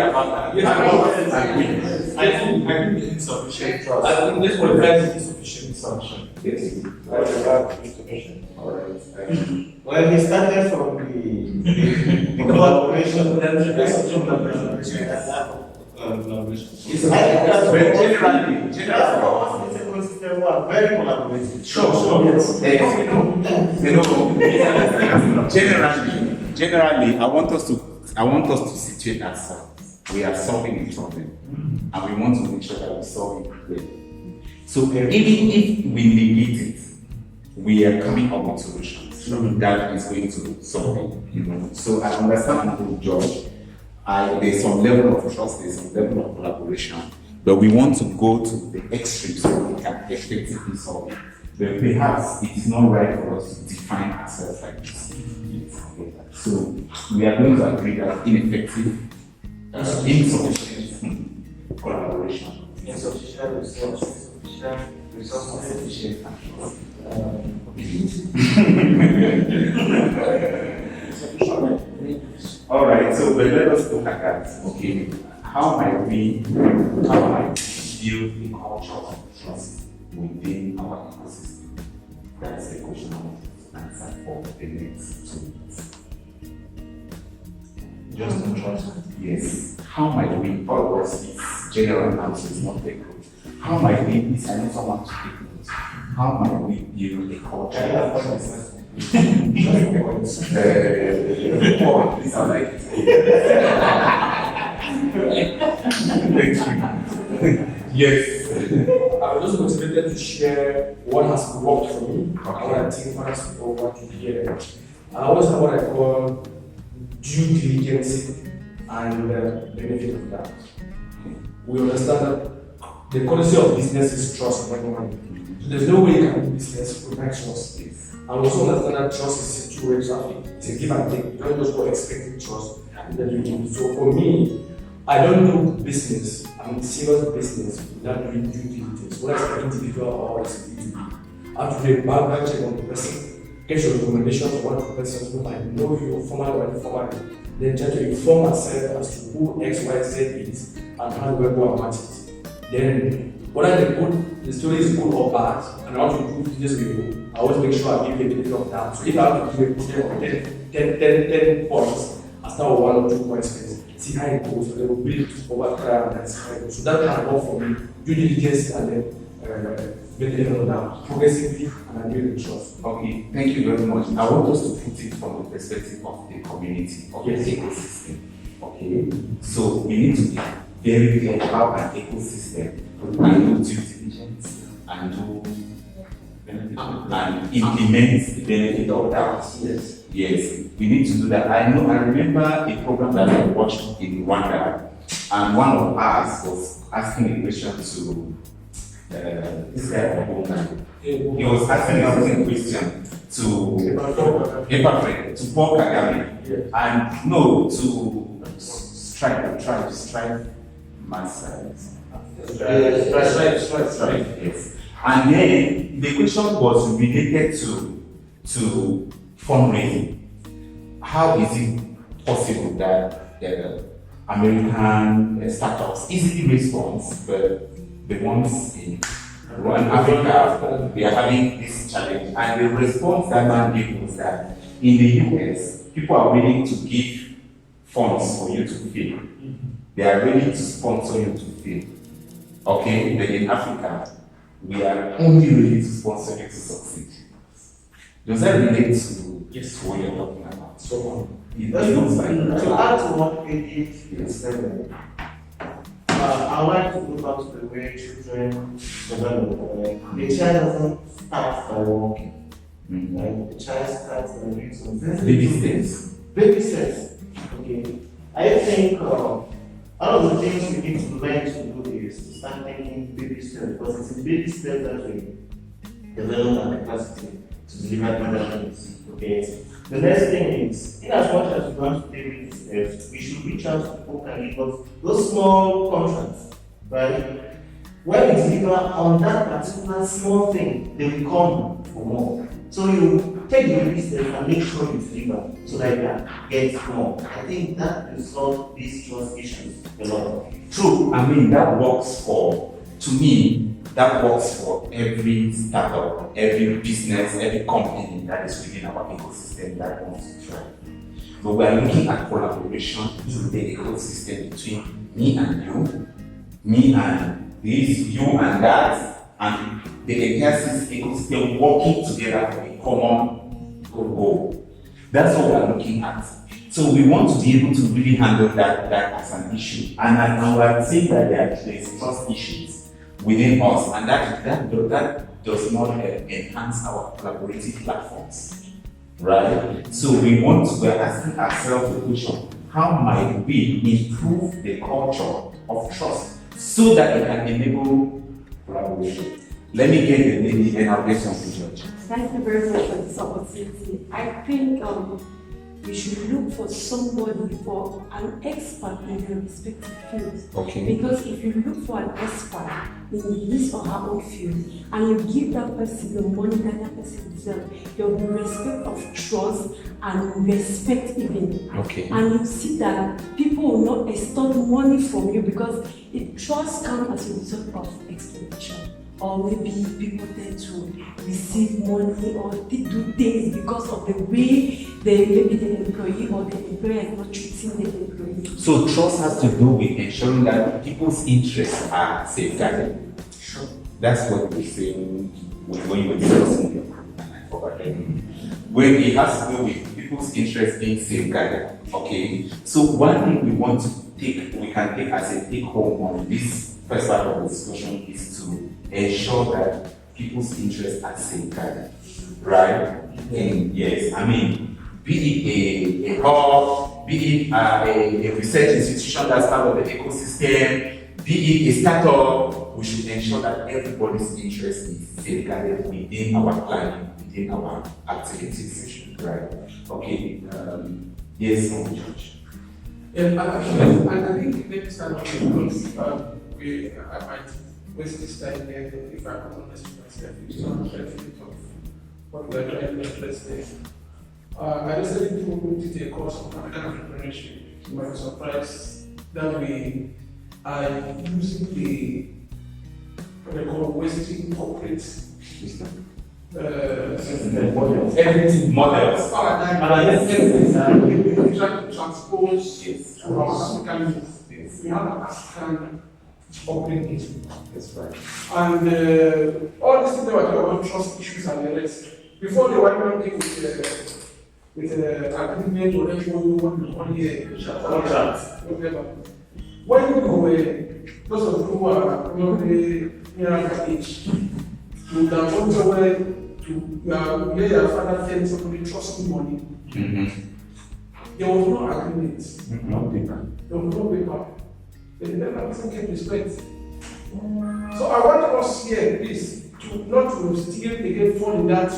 about that? Yes, agree. think the insufficient trust. I think this one has insufficient Insufficient. Yes. Alright. Well, he started from the collaboration. Very collaborative. Sure. Yes. Generally, I want us to situate ourselves. We are solving a problem, and we want to make sure that we solve it well. So even if we negate it, we are coming up with solutions that is going to solve it. So I understand the judge. There's some level of trust, there's some level of collaboration, but we want to go to the extreme so we can effectively solve it. But perhaps it is not right for us to define ourselves like this. So we are going to agree that ineffective, insufficient collaboration, Insufficient resources. All right, so but let us look at that. Okay, how might we build a culture of trust within our ecosystem? That's the question I want to answer for the next 2 minutes. Just the trust. Yes. How might we, for us, it's general analysis, it's not technical. How might we, I need someone to take notes. How might we build a culture of trust? These are like yes. I was just motivated to share what has worked for me, and what I think others people want to hear. I always have what I call due diligence and the benefit of that. We understand that the quality of business is trust and money. So there's no way you can do business without trust. And we also understand that trust is a two-way traffic. It's a give and take. You don't just go expecting trust and then you give. So for me, I don't do business, serious business without doing due diligence. Whether it's an individual or it's a B2B. I have to do a background check on the person, get your recommendations on what the person who might know you formally or informally. Then try to inform myself as to who X, Y, Z is and how we go about it. Then whether the story is good or bad, and I want to do this review, I always make sure I give a benefit of that. So if I have to give a project of 10 points, I start with 1 or 2 points first. See how it goes, so they will build over time, and that's how it goes. So that can work for me. Due diligence and then benefit of that progressively, and I build the trust. Okay, thank you very much. I want us to put it from the perspective of the community, of the ecosystem. Okay, so we need to be very clear about an ecosystem and do due diligence and do and implement the benefit of that. Yes, we need to do that. I remember a program that I watched in Rwanda, and one of us was asking a question to this guy from Hong. He was asking a question to Paul Kagame, and no, to strive master. Yes. And then the question was related to fundraising. How is it possible that American startups easily raise funds, but the ones in Africa, they are having this challenge? And the response that man gave was that in the US, people are willing to give funds for you to fail. They are ready to sponsor you to fail. Okay, but in Africa, we are only ready to sponsor you to succeed. Does that relate to what you're talking about? So it looks like to add to what AJ said, I like to go back to the way children develop. The child doesn't start by walking. Like the child starts by doing something. Baby steps. Baby steps. Okay. I think all of the things we need to learn to do is to start taking baby steps, because it's in baby steps that we develop our capacity to deliver better things. Okay. The next thing is, in as much as we want to take baby steps, we should reach out to people and give us those small contracts, right? When we deliver on that particular small thing, they will come for more. So you take the risk and make sure you deliver so that you can get more. I think that will solve these trust issues a lot. True. I mean, to me, that works for every startup, every business, every company that is within our ecosystem that wants to thrive. But we are looking at collaboration in the ecosystem between me and you, me and this, you and that, and the entire ecosystem working together for a common goal. That's what we are looking at. So we want to be able to really handle that as an issue. And we are saying that there is trust issues within us, and that does not enhance our collaborative platforms, right? So we're asking ourselves the question: how might we improve the culture of trust so that it can enable collaboration? Let me get the lady, and I'll get some judge. Thank you very much for this opportunity. I think we should look for somebody, for an expert in their respective fields. Okay. Because if you look for an expert in his or her own field and you give that person the money that person deserves, there will be respect of trust and respect even. Okay. And you see that people will not extort money from you because trust comes as a result of exploitation. Or maybe people tend to receive money or they do things because of the way maybe the employee or the employer is not treating the employee. So trust has to do with ensuring that people's interests are safeguarded. Sure. That's what we're saying when you were discussing your group, and I forgot it. When it has to do with people's interests being safeguarded. Okay. So one thing we can take as a take home on this first part of the discussion is to ensure that people's interests are safeguarded, right? And yes, I mean, be it a hub, be it a research institution that's part of the ecosystem, be it a startup, we should ensure that everybody's interest is safeguarded within our planning, within our activities, right? Okay, yes, George. Yeah, I think maybe start off because I might waste this time there if I can honest with myself. It's not a benefit of what we're trying to address there. I recently did a course on African entrepreneurship. You might be surprised that we are using what they call wasting corporate everything models. We try to transpose to our African needs. We have an African upbringing. That's right. And all these things that were talking about trust issues and the rest. Before the white man came with agreement or MOU 1 year contract, whatever. When you were those of who are probably near that age, you would have gone somewhere to where your father sent somebody trusting money. Mm-hmm. There was no agreement. Mm-hmm. No paper. There was no paper. The person kept respect. So I want us here, please, to not to still again fall in that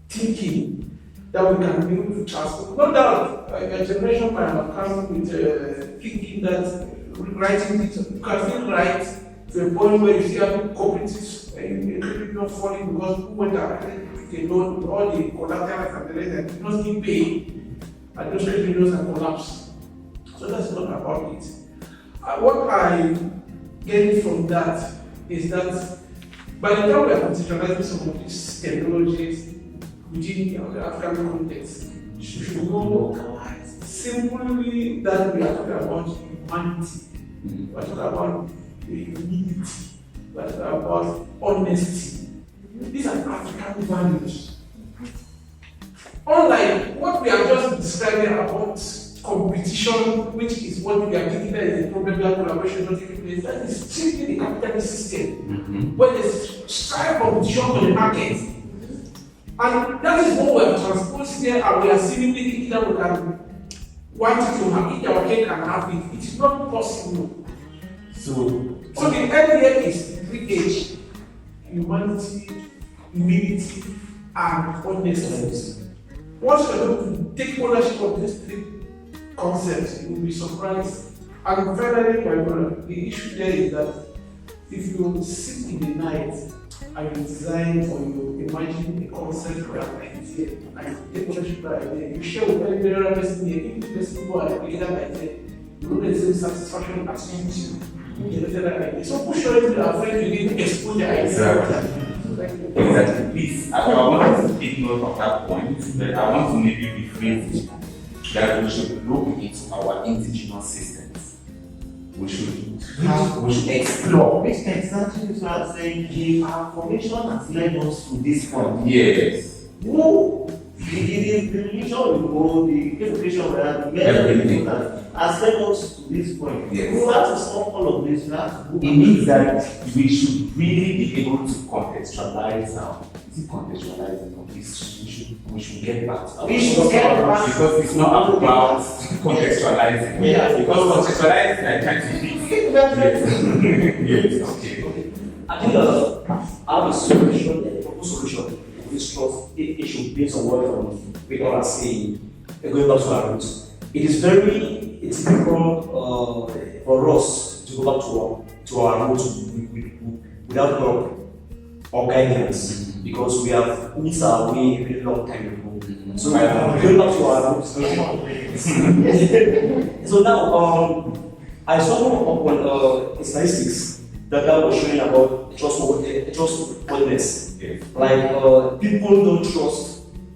thinking that we can be able to transport. Not that a generation might have come with thinking that writing it, you can still write to a point where you see how cooperatives and not falling because who went ahead with a loan with all the collateral and the rest and did not still pay, and those credit unions have collapsed. So that's not about it. What I get from that is that by the time we are contextualizing some of these technologies within the African context, we should go simply that we are talking about humanity, we are talking about humility, we are talking about honesty. These are African values. Unlike what we are just describing about competition, which is what we are thinking that is a problem that collaboration is not taking place, that is strictly the capitalist system, where there's strive competition for the market. And that is what we are transposed here, and we are seemingly thinking that we can want it to have it, our cake and have it. It is not possible. So the idea is bridge humanity, humility, and honesty. Once you are going to take ownership of these three concepts, you will be surprised. And finally, my brother, the issue there is that if you sit in the night and you design or you imagine a concept or an idea, and you take ownership of that idea, you share with every other person here, if the person who are creating that idea, you don't get the same satisfaction as you generated that idea. So push your into that friend, you didn't expose the idea. Exactly. Please, I want to take note of that point, but I want to maybe rephrase it that we should look into our indigenous systems. We should explore. Which exactly is what I'm saying, if our formation has led us to this point. Yes. Who the religion, the education, everything has led us to this point. Yes. We have to stop all of this. It means that we should really be able to contextualize now. Is it contextualizing? We should get back to We should get back. because it's not about contextualizing. Yeah. Because contextualizing, I try to fix. Yes. Okay. I think I have a solution, a proposed solution to this trust issue based on what we all are saying, going back to our roots. It's difficult for us to go back to our roots without help or guidance because we have missed our way a very long time ago. So going back to our roots. So now I saw on statistics that was showing about trustworthiness. Yes. Like people don't trust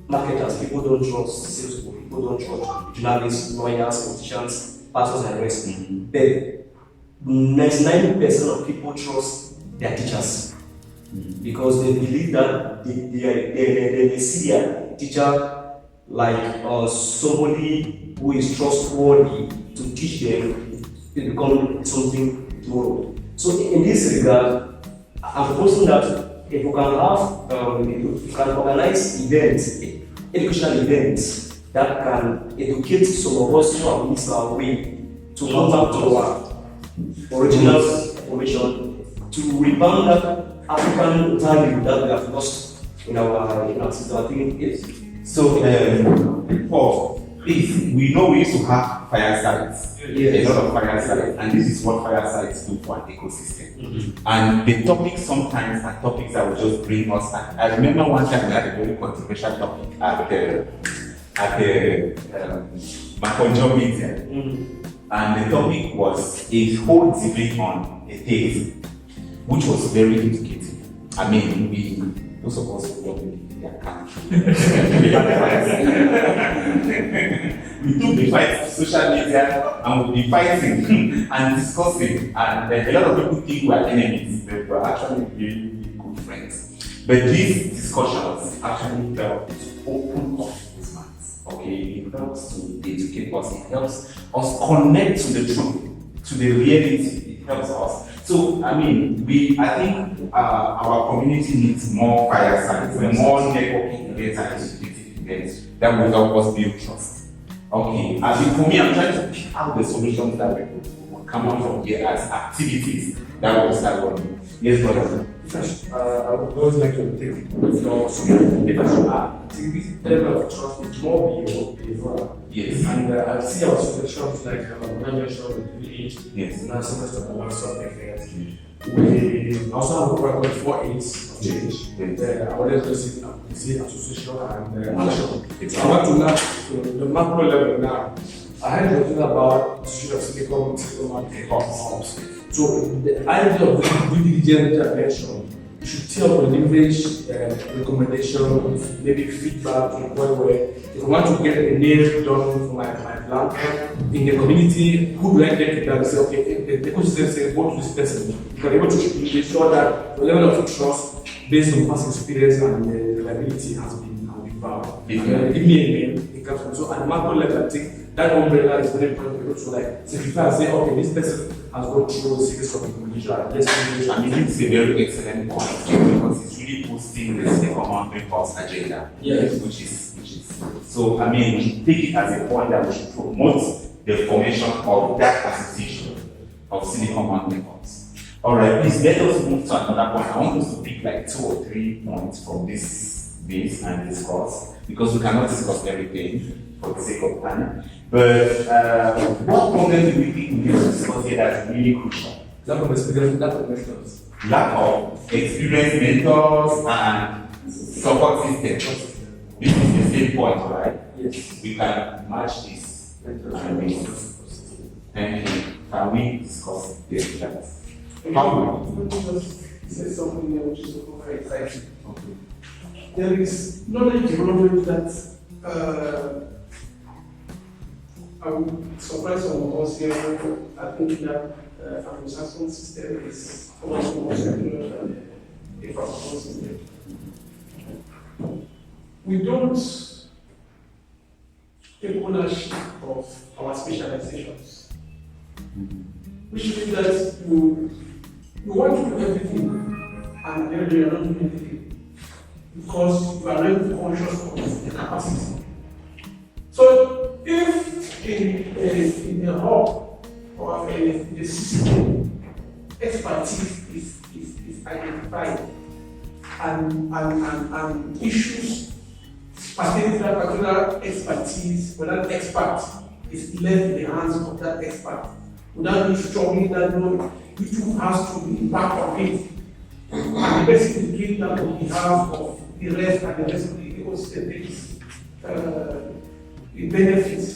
marketers, people don't trust salespeople, people don't trust journalists, lawyers, politicians, pastors, and the rest. But 99% of people trust their teachers because they believe that they see their teacher like somebody who is trustworthy to teach them to become something tomorrow. So in this regard, I'm proposing that if we can have, if we can organize events, educational events that can educate some of us who have missed our way to come back to our original formation, to rebound that African value that we have lost in our system. I think it's So, Paul, please, we know we used to have firesides, a lot of firesides, and this is what firesides do for an ecosystem. And the topics sometimes are topics that will just bring us back. I remember one time we had a very controversial topic at the Makonjo meeting, and the topic was a whole debate on atheism, which was very educative. I mean, those of us who don't believe their country. We took the fight to social media and we'll be fighting and discussing, and a lot of people think we are enemies, but we're actually really, really good friends. But these discussions actually help to open up these minds. Okay, it helps to educate us, it helps us connect to the truth, to the reality, it helps us. So, I mean, I think our community needs more firesides, more networking events and educative events that will help us build trust. Okay, I think for me, I'm trying to pick out the solutions that will come out from here as activities that will start working. Yes, brother. I would always like to take your different activities, level of trust is more behavioral. Yes. And I see our solutions like mentioned with village, Yes. and also of effects. We also have a program for aids of change. I always see association and action. I want to now, to the macro level now. I had to think about association of silicon hubs. So the idea of due diligence intervention should tell or leverage recommendations, maybe feedback to the point where if I want to get a nail done for my plant in the community, who do I get to that? Say, okay, the ecosystem says go to this person. You can be able to ensure that the level of trust based on past experience and the reliability has been found. Give me a name, it comes from so at macro level, I think that umbrella is very important to be able to like simplify and say, okay, this person has gone through a series of implementation. I mean, it's a very excellent point because it's really boosting the Silicon Mountain Pulse agenda. Yes. Which is. So, I mean, we should take it as a point that we should promote the formation of that association of Silicon Mountain Pulse. Alright, please let us move to another point. I want us to pick like 2 or 3 points from this base and discuss because we cannot discuss everything for the sake of time. But what problem do we think we need to discuss here that's really crucial? That from experience, that from methods. lack of experienced mentors and support systems. This is the same point, right? Yes. We can match this and this. Thank you. Can we discuss this? How Let me just say something here which is very exciting. There is knowledge development that I would surprise some of us here. I think that Anglo-Saxon system is much more secure than the Francophone system. We don't take ownership of our specializations, which means that you want to do everything and then you are not doing anything because you are not conscious of the capacity. So if in a hub or in a system, expertise is identified and issues pertaining to that particular expertise, or that expert is left in the hands of that expert, without me struggling that no, it too has to be part of it. And the person is doing that on behalf of the rest and the rest of the ecosystem, it benefits.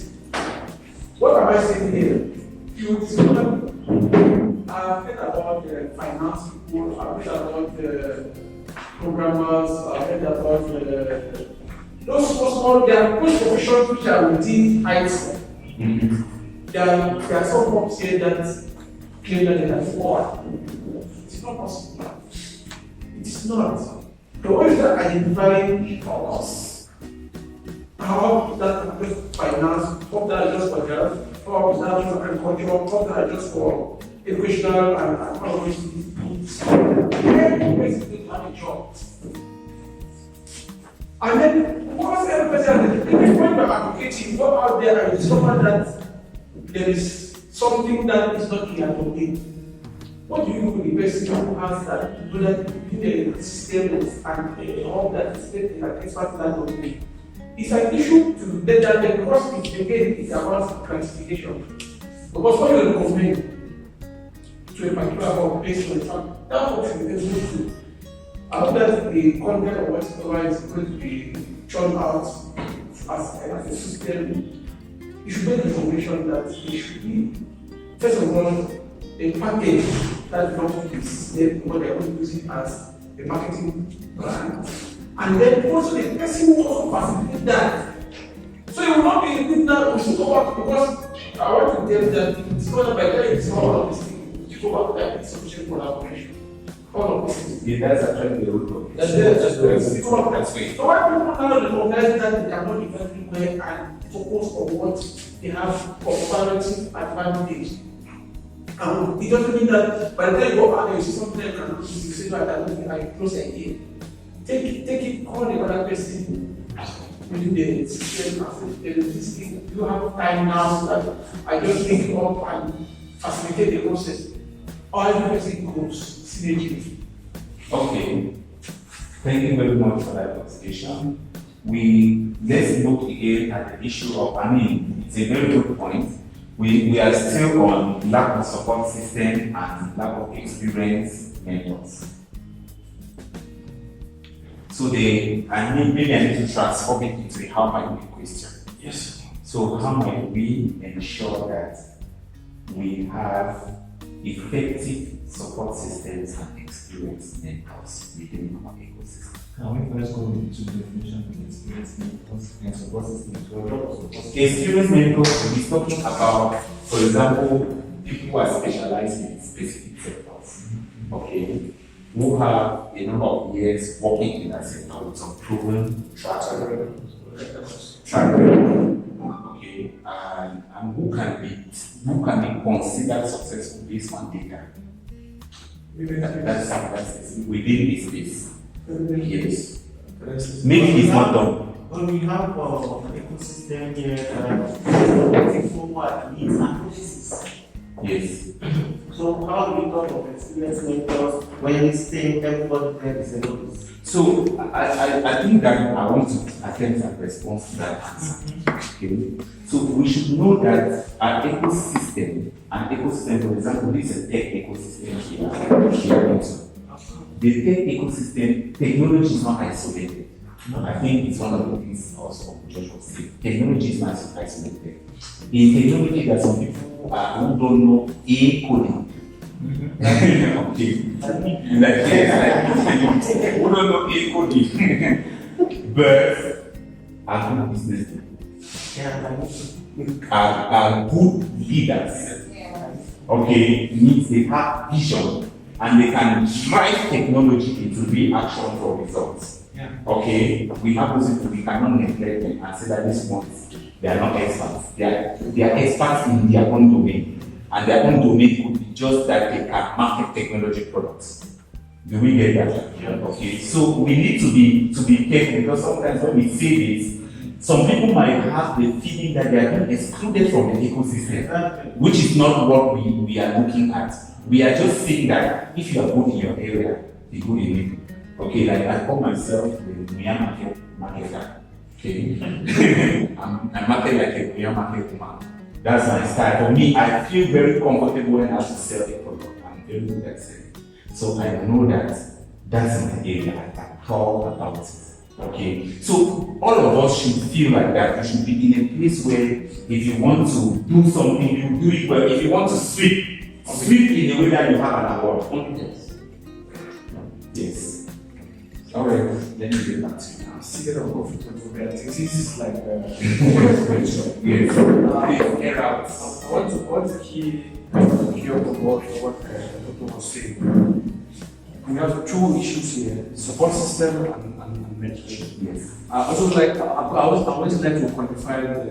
What am I saying here? You discover, I've heard about the finance people, I've heard about the programmers, I've heard about those small, there are those professions which are within IT. There are some folks here that claim that they have all. It's not possible. It is not. The way that identifying for us, how that is just finance, how that is just for health, how that is just for agriculture, how that is just for educational and how we basically have a job. And then, once every person, when you are advocating, go out there and discover that there is something that is not clear to me. What do you do with the person who has that, do that in the system and all that is an expert that on me? It's an issue to let that because it's again it's about classification. Because when you recommend to a particular based on the fact, that's what you will do. I hope that the content of whatever is going to be churned out as a system. You should make the information that it should be, first of all, a package that belongs to the system, what they're going to use it as a marketing brand. And then also the person who also facilitate that. So you will not be doing that, we should go back because I want to tell you that it's not by the time it's all of this thing, you go back to that institution collaboration. All of this things. Yeah, that's actually the root of it. That's way. So why people now recognize that they cannot be everywhere and focus on what they have comparative advantage. It doesn't mean that by the time you go out and you see something that you cannot do, you say that I don't think I close again. Take it, call the other person within the system and say, this thing, you have time now so that I just pick it up and facilitate the process. Or every person goes. Okay, thank you very much for that presentation. Let's look again at the issue of, it's a very good point. We are still on lack of support system and lack of experienced mentors. So maybe I need to transform it into a how might we question. Yes. So how might we ensure that we have effective support systems and experienced mentors within our ecosystem? Can we first go into the definition of experienced mentors and support systems? Experienced mentors, we're talking about, for example, people who are specialized in specific sectors, okay, who have a number of years working in that sector with some proven track record, okay, and who can be considered successful based on data. That's within this space. Yes. Maybe it's not done. When we have an ecosystem here, people needs and processes. Yes. So how do we talk of experience mentors when we say everybody there is a notice? So I think that I want to attempt a response to that answer. Okay. So we should know that an ecosystem, for example, this is a tech ecosystem here. the tech ecosystem, technology is not isolated. I think it's one of the things also Josh was saying. Technology is not isolated. In technology, there are some people who don't know coding. Okay. Who don't know coding. But are good business people. Are good leaders. Okay, means they have vision and they can drive technology into real action for results. Okay, we have those people, we cannot neglect them and say that these ones, they are not experts. They are experts in their own domain. And their own domain could be just that they can market technology products. Do we get that? Yeah. Okay, so we need to be careful because sometimes when we say this, some people might have the feeling that they are being excluded from the ecosystem, which is not what we are looking at. We are just saying that if you are good in your area, be good in it. Okay, like I call myself the Mia marketer. Okay, I market like a Mia market man. That's my style. For me, I feel very comfortable when I have to sell a product. I'm very good at selling. So I know that that's my area. I can talk about it. Okay, so all of us should feel like that. We should be in a place where if you want to do something, you do it well. If you want to sweep in a way that you have an award. Yes. All right, let me get back to you now. Secret of comfortable where this is like Yes. what's key of the work for what Dr. was saying. We have two issues here: support system and mentorship. Yes. I always like to quantify the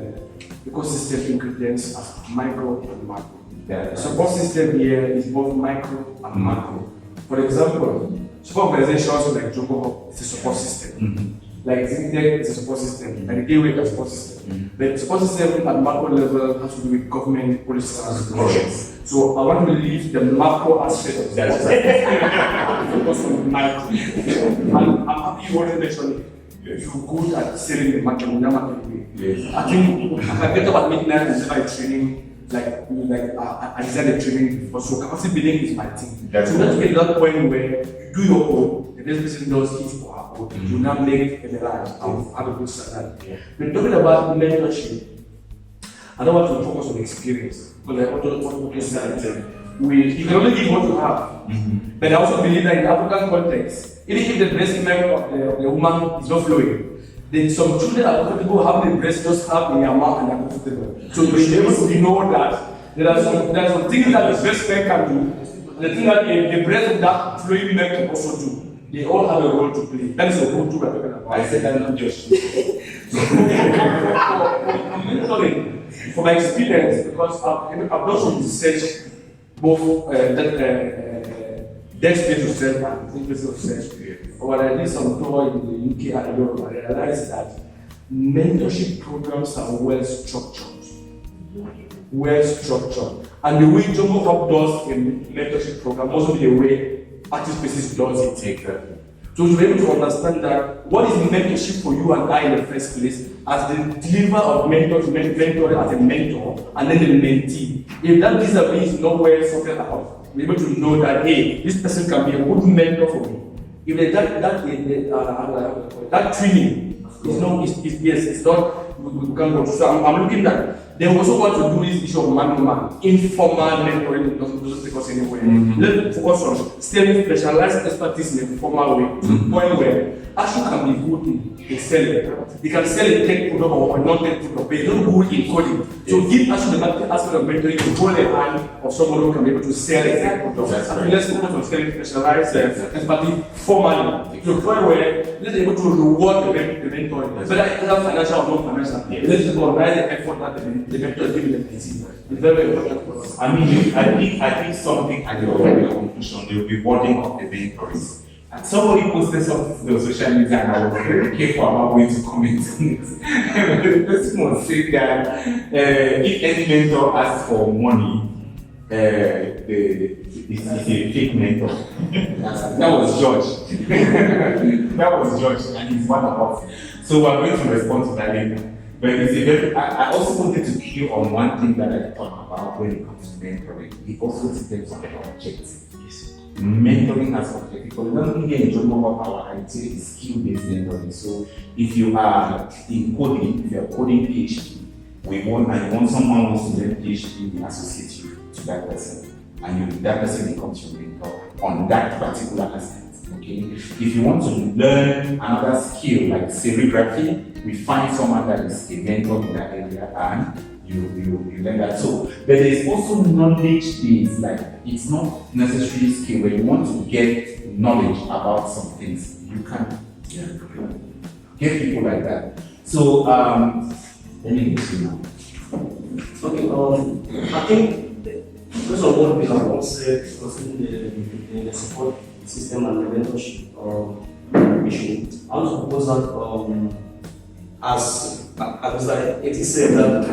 ecosystem ingredients as micro and macro. Yeah. Support system here is both micro and macro. For example, support organizations like Jongo is a support system. Like Zixtech is a support system. Like the Gateway is a support system. The support system at macro level has to do with government policies and regulations. So I want to leave the macro aspect of that. Focus on the micro. And I'm happy you already mentioned you're good at selling the market in that market way. Yes. I think I get about midnight and start training. I designed a training before, so capacity building is my thing. So let's get to that point where you do your own, the next person does his or her own, you now make a large out of good salary. When talking about mentorship, I don't want to focus on experience, because I want to say you can only give what you have. But I also believe that in the African context, even if the breast milk of the woman is not flowing, then some children are comfortable having the breast just have in their mouth and are comfortable. So to be able to know that there are some things that the breast milk can do, the thing that the breast of that flowing milk can also do. They all have a role to play. That is the whole tool we're talking about. I said that not just. For my experience, because I've done some research, both desk-based research and thing-based research. When I did some tour in the UK and Europe, I realized that mentorship programs are well structured. And the way Jongo Hub does a mentorship program also be the way Artist Spaces does it. So to be able to understand that what is mentorship for you and I in the first place, as the deliver of mentor to mentor as a mentor, and then the mentee. If that vis-a-vis is not well sorted out, we're able to know that hey, this person can be a good mentor for me. If that training is not, it's not, we can't go. So I'm looking at, they also want to do this issue of man-to-man, informal mentoring, doesn't take us anywhere. Let's focus on staying specialized expertise in a formal way, to the point where Ashu can be good in selling. He can sell a tech product or a non-tech product, but he's not good in coding. So give Ashu the market aspect of mentoring to hold a hand of someone who can be able to sell a tech product. And let's focus on selling specialized expertise formally, to the point where let's be able to reward the mentoring. Whether it's financial or non-financial, let's recognize the effort that the mentor is giving the mentee. It's very important for us. I mean, I think something at your conclusion, the rewarding of the mentors. And somebody posted something to the social media and I was very careful about going to comment on it. The person was saying that if any mentor asks for money, it's a fake mentor. That was George. That was George, and he's one of us. So we're going to respond to that later. But it's a very, I also wanted to cue on one thing that I talk about when it comes to mentoring. It also depends on the objective. mentoring aspect of people. We don't get in Jongo of our IT is skill-based mentoring. So if you are in coding, if you are coding PhD, we want and you want someone who wants to learn PhD, we associate you to that person, and that person becomes your mentor on that particular aspect. Okay. If you want to learn another skill like serigraphy, we find someone that is a mentor in that area and you learn that. So, but there is also knowledge based, like it's not necessarily skill. When you want to get knowledge about some things, you can get people like that. So, let me get you now. Okay, I think first of all, we have all said in the support system and the mentorship issue. I want to propose that as like it is said that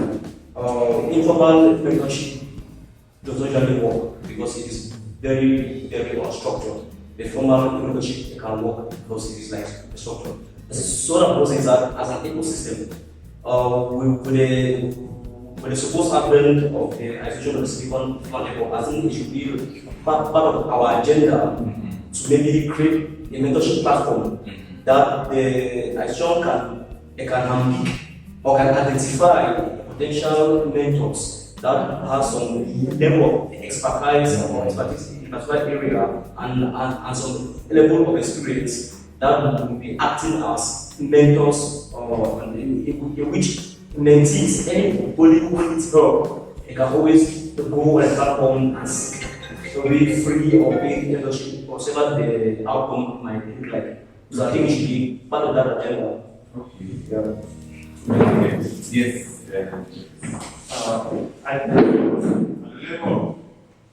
informal mentorship does not usually work because it is very, very unstructured. The formal mentorship can work because it is like structured. So the process is that as an ecosystem, with the supposed advent of the institution of the silicon level, I think it should be part of our agenda to maybe create a mentorship platform that the institution can handpick or can identify potential mentors that have some level of expertise or expertise in a particular area and some level of experience that will be acting as mentors in which mentees, anybody who needs help, they can always go and platform and seek maybe free or paid mentorship, whatever the outcome might look like. So I think it should be part of that agenda. Okay. Yes. I think the level of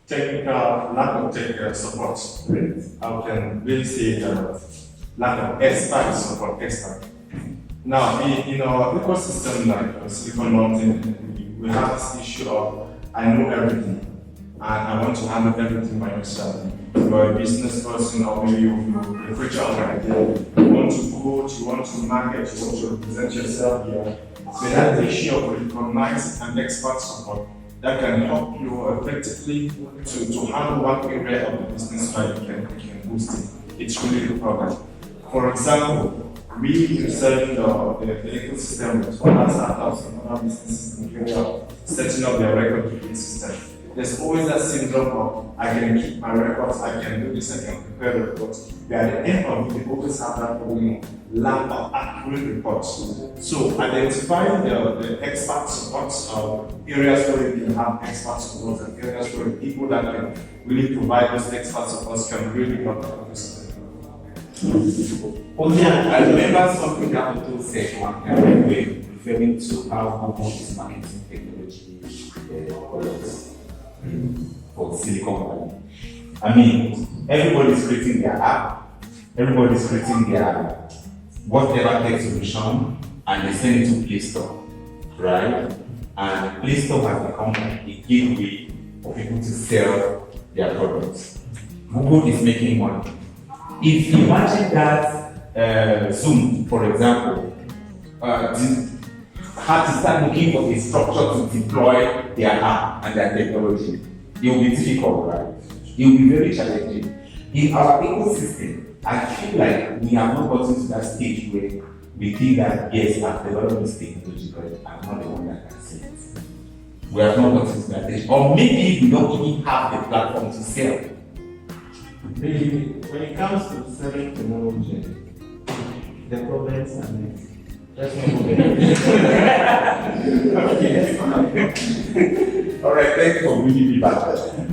technical, lack of technical support, I can really say lack of expert support, Now, in our ecosystem like Silicon Mountain, we have this issue of I know everything and I want to handle everything by myself. You're a business person or maybe you preach out an idea, you want to code, you want to market, you want to represent yourself here. So that's the issue of recognized and expert support that can help you effectively to handle one area of the business where you can boost it. It's really the problem. For example, we serving the ecosystem with other startups and other businesses in the area of setting up their record keeping system. There's always that syndrome of I can keep my records, I can do this, I can prepare reports. But at the end of it, they always have that problem of lack of accurate reports. So identifying the expert support areas where you can have expert support and areas where people that can really provide those expert supports can really help the ecosystem. I remember something that Betong said one time referring to how much is marketing technology products for Silicon Valley. I mean, everybody's creating their app, everybody's creating their whatever tech solution, and they send it to Play Store, right? And Play Store has become like a gateway for people to sell their products. Google is making money. If you imagine that Zoom, for example, had to start looking for a structure to deploy their app and their technology, it will be difficult, right? It will be very challenging. In our ecosystem, I feel like we have not gotten to that stage where we think that, yes, I've developed this technology, but I'm not the one that can sell it. We have not gotten to that stage. Or maybe we don't even have the platform to sell. When it comes to selling technology, the problems are many. That's not All right, thank you for bringing me back.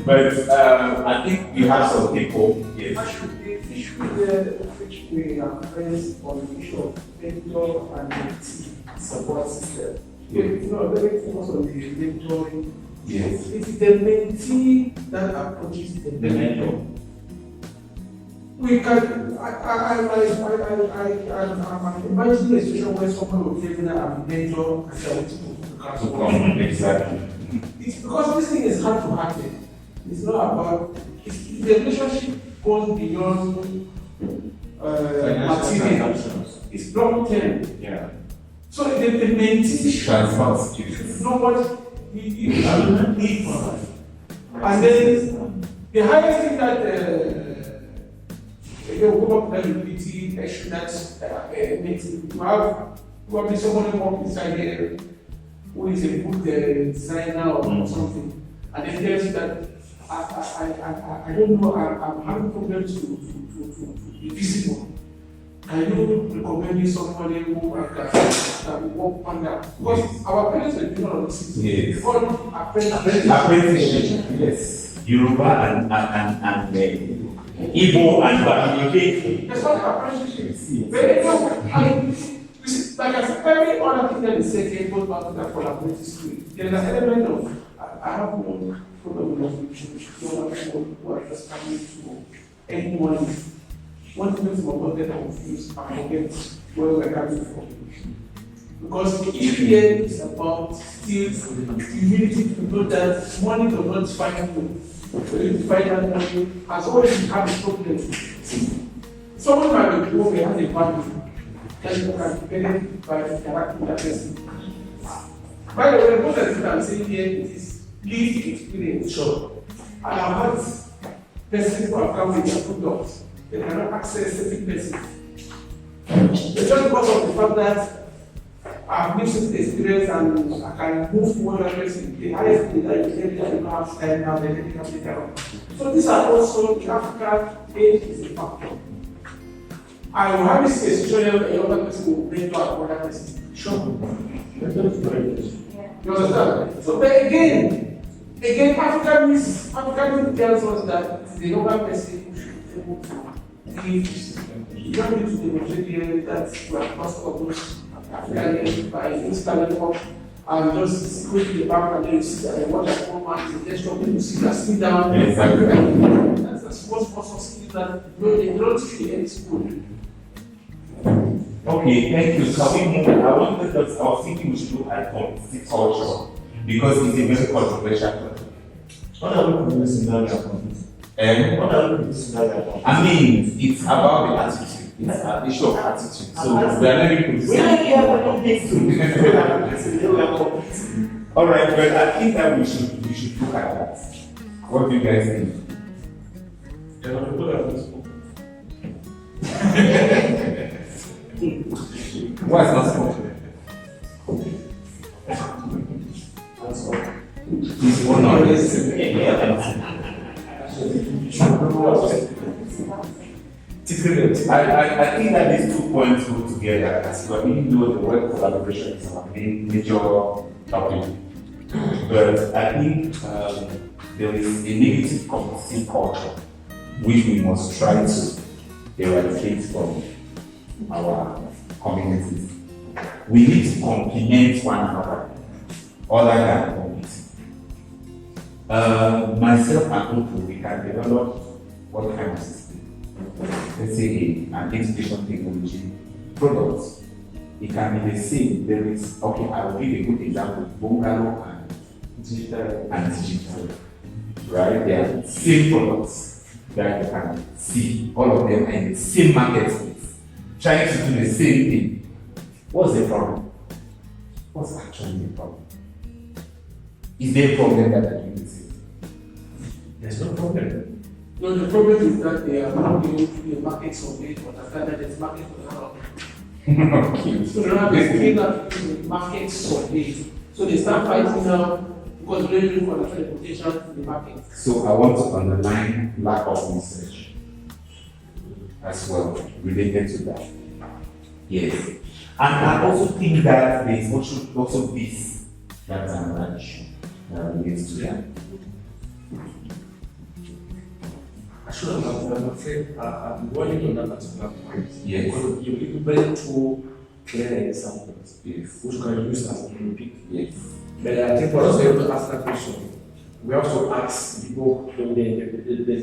But I think we have some people. Yes. Which we are friends on the issue of mentor and support system. Yes. Very focused on the mentoring. Yes. It's the mentee that approaches the mentor. We can. I'm imagining a situation where someone will tell me that I'm a mentor and I want to come. Exactly. It's because this thing is hard to happen. It's not about. The relationship goes beyond material. It's long term. Yeah. So the mentee Transfers. is not what you need for that. And then the highest thing that they will come up with a liquidity issue that's makes it. You have probably someone work inside there who is a good designer or something, and then tells you that I don't know, I'm having problems to be visible. Can you recommend me somebody who can work on that? Because our parents are doing all this. Yes. All apprenticeship. Apprenticeship, yes. Yoruba and Igbo and Bamileke. That's not apprenticeship. But like I said, every other thing that is said goes back to that collaborative spirit. There is an element of I have one problem with who are just coming to anyone. One thing is about get confused and forget where we're coming from. Because the issue here is about still humility to know that money does not define you. When you define that money has always become a problem. Someone might be poor, they have a value that you can benefit by interacting with that person. By the way, most of the things I'm saying here is lived experience. Sure. And I've had persons who have come with their products. They cannot access certain places. It's just because of the fact that I've lived certain experience and I can move to one person. The highest thing that you get, they don't have time now, they can take care of. So these are also in Africa, age is a factor. I will have this situation where a younger person will bring to another person. Sure. You understand? So but again, African tells us that the younger person should be able to you don't need to demonstrate here that you are cost of those African by installing up and just go to the bank and then you see that they watch at home and they just talk to you see that sit down. Exactly. That's what sponsors that they don't see any school. Okay, thank you. Shall we move? I was thinking we should look at community culture because it's a very controversial topic. What are we producing now? What are we producing now? I mean, it's about the attitude. It's an issue of attitude. So we are not even all right, but I think that we should look at that. What do you guys think? Why is not spoken? He's one of I think that these 2 points go together as well, even though the word collaboration is our major topic. But I think there is a negative competitive culture which we must try to eradicate from our communities. We need to complement one another other than compete. Myself and Opu, we can develop what kind of system? Let's say an education technology product. It can be the same. There is, okay, I will give a good example, bungalow and digital. Right? They are the same products that you can see. All of them are in the same market space, trying to do the same thing. What's the problem? What's actually the problem? Is there a problem that they're doing the same? There's no problem. No, the problem is that they are not able to do a market survey to understand that there's market for the product. Okay. So they have to clean up the market survey. So they start fighting now because they're looking for the potential in the market. So I want to underline lack of research as well related to that. Yes. And I also think that there is also this, that's another issue that relates to that. Actually, I'm afraid I'm working on that particular point. Yes. Because you bring two clear examples, Yes. which can use as a topic. Yes. But I think for us to be able to ask that question, we have to ask people, the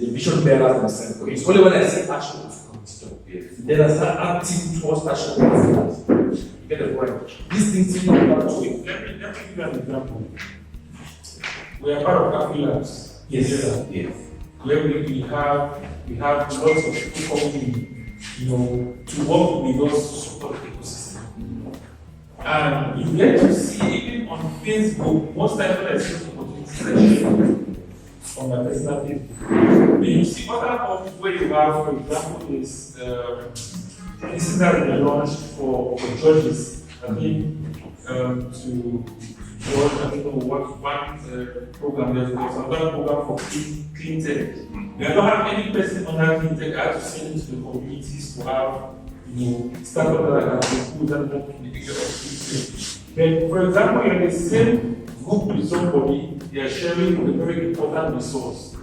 vision bearers themselves. Okay, it's only when I say action to consider. Yes. Then I start acting towards action. You get the point. These things you know about to it. Let me give you an example. We are part of Cafe Labs. Yes. Yes. Where we have lots of people coming in, to work with us to support the ecosystem. And you get to see, even on Facebook, most times when I see opportunities, on my personal Facebook. But you see other office where you have, for example, is this is that they launched for judges. I think to work, I don't know what one program there's another program for clean tech. We don't have any person on that clean tech. I have to send it to the communities to have, startup that can put them up in the area of clean tech. Then, for example, you're in the same group with somebody, they are sharing a very important resource.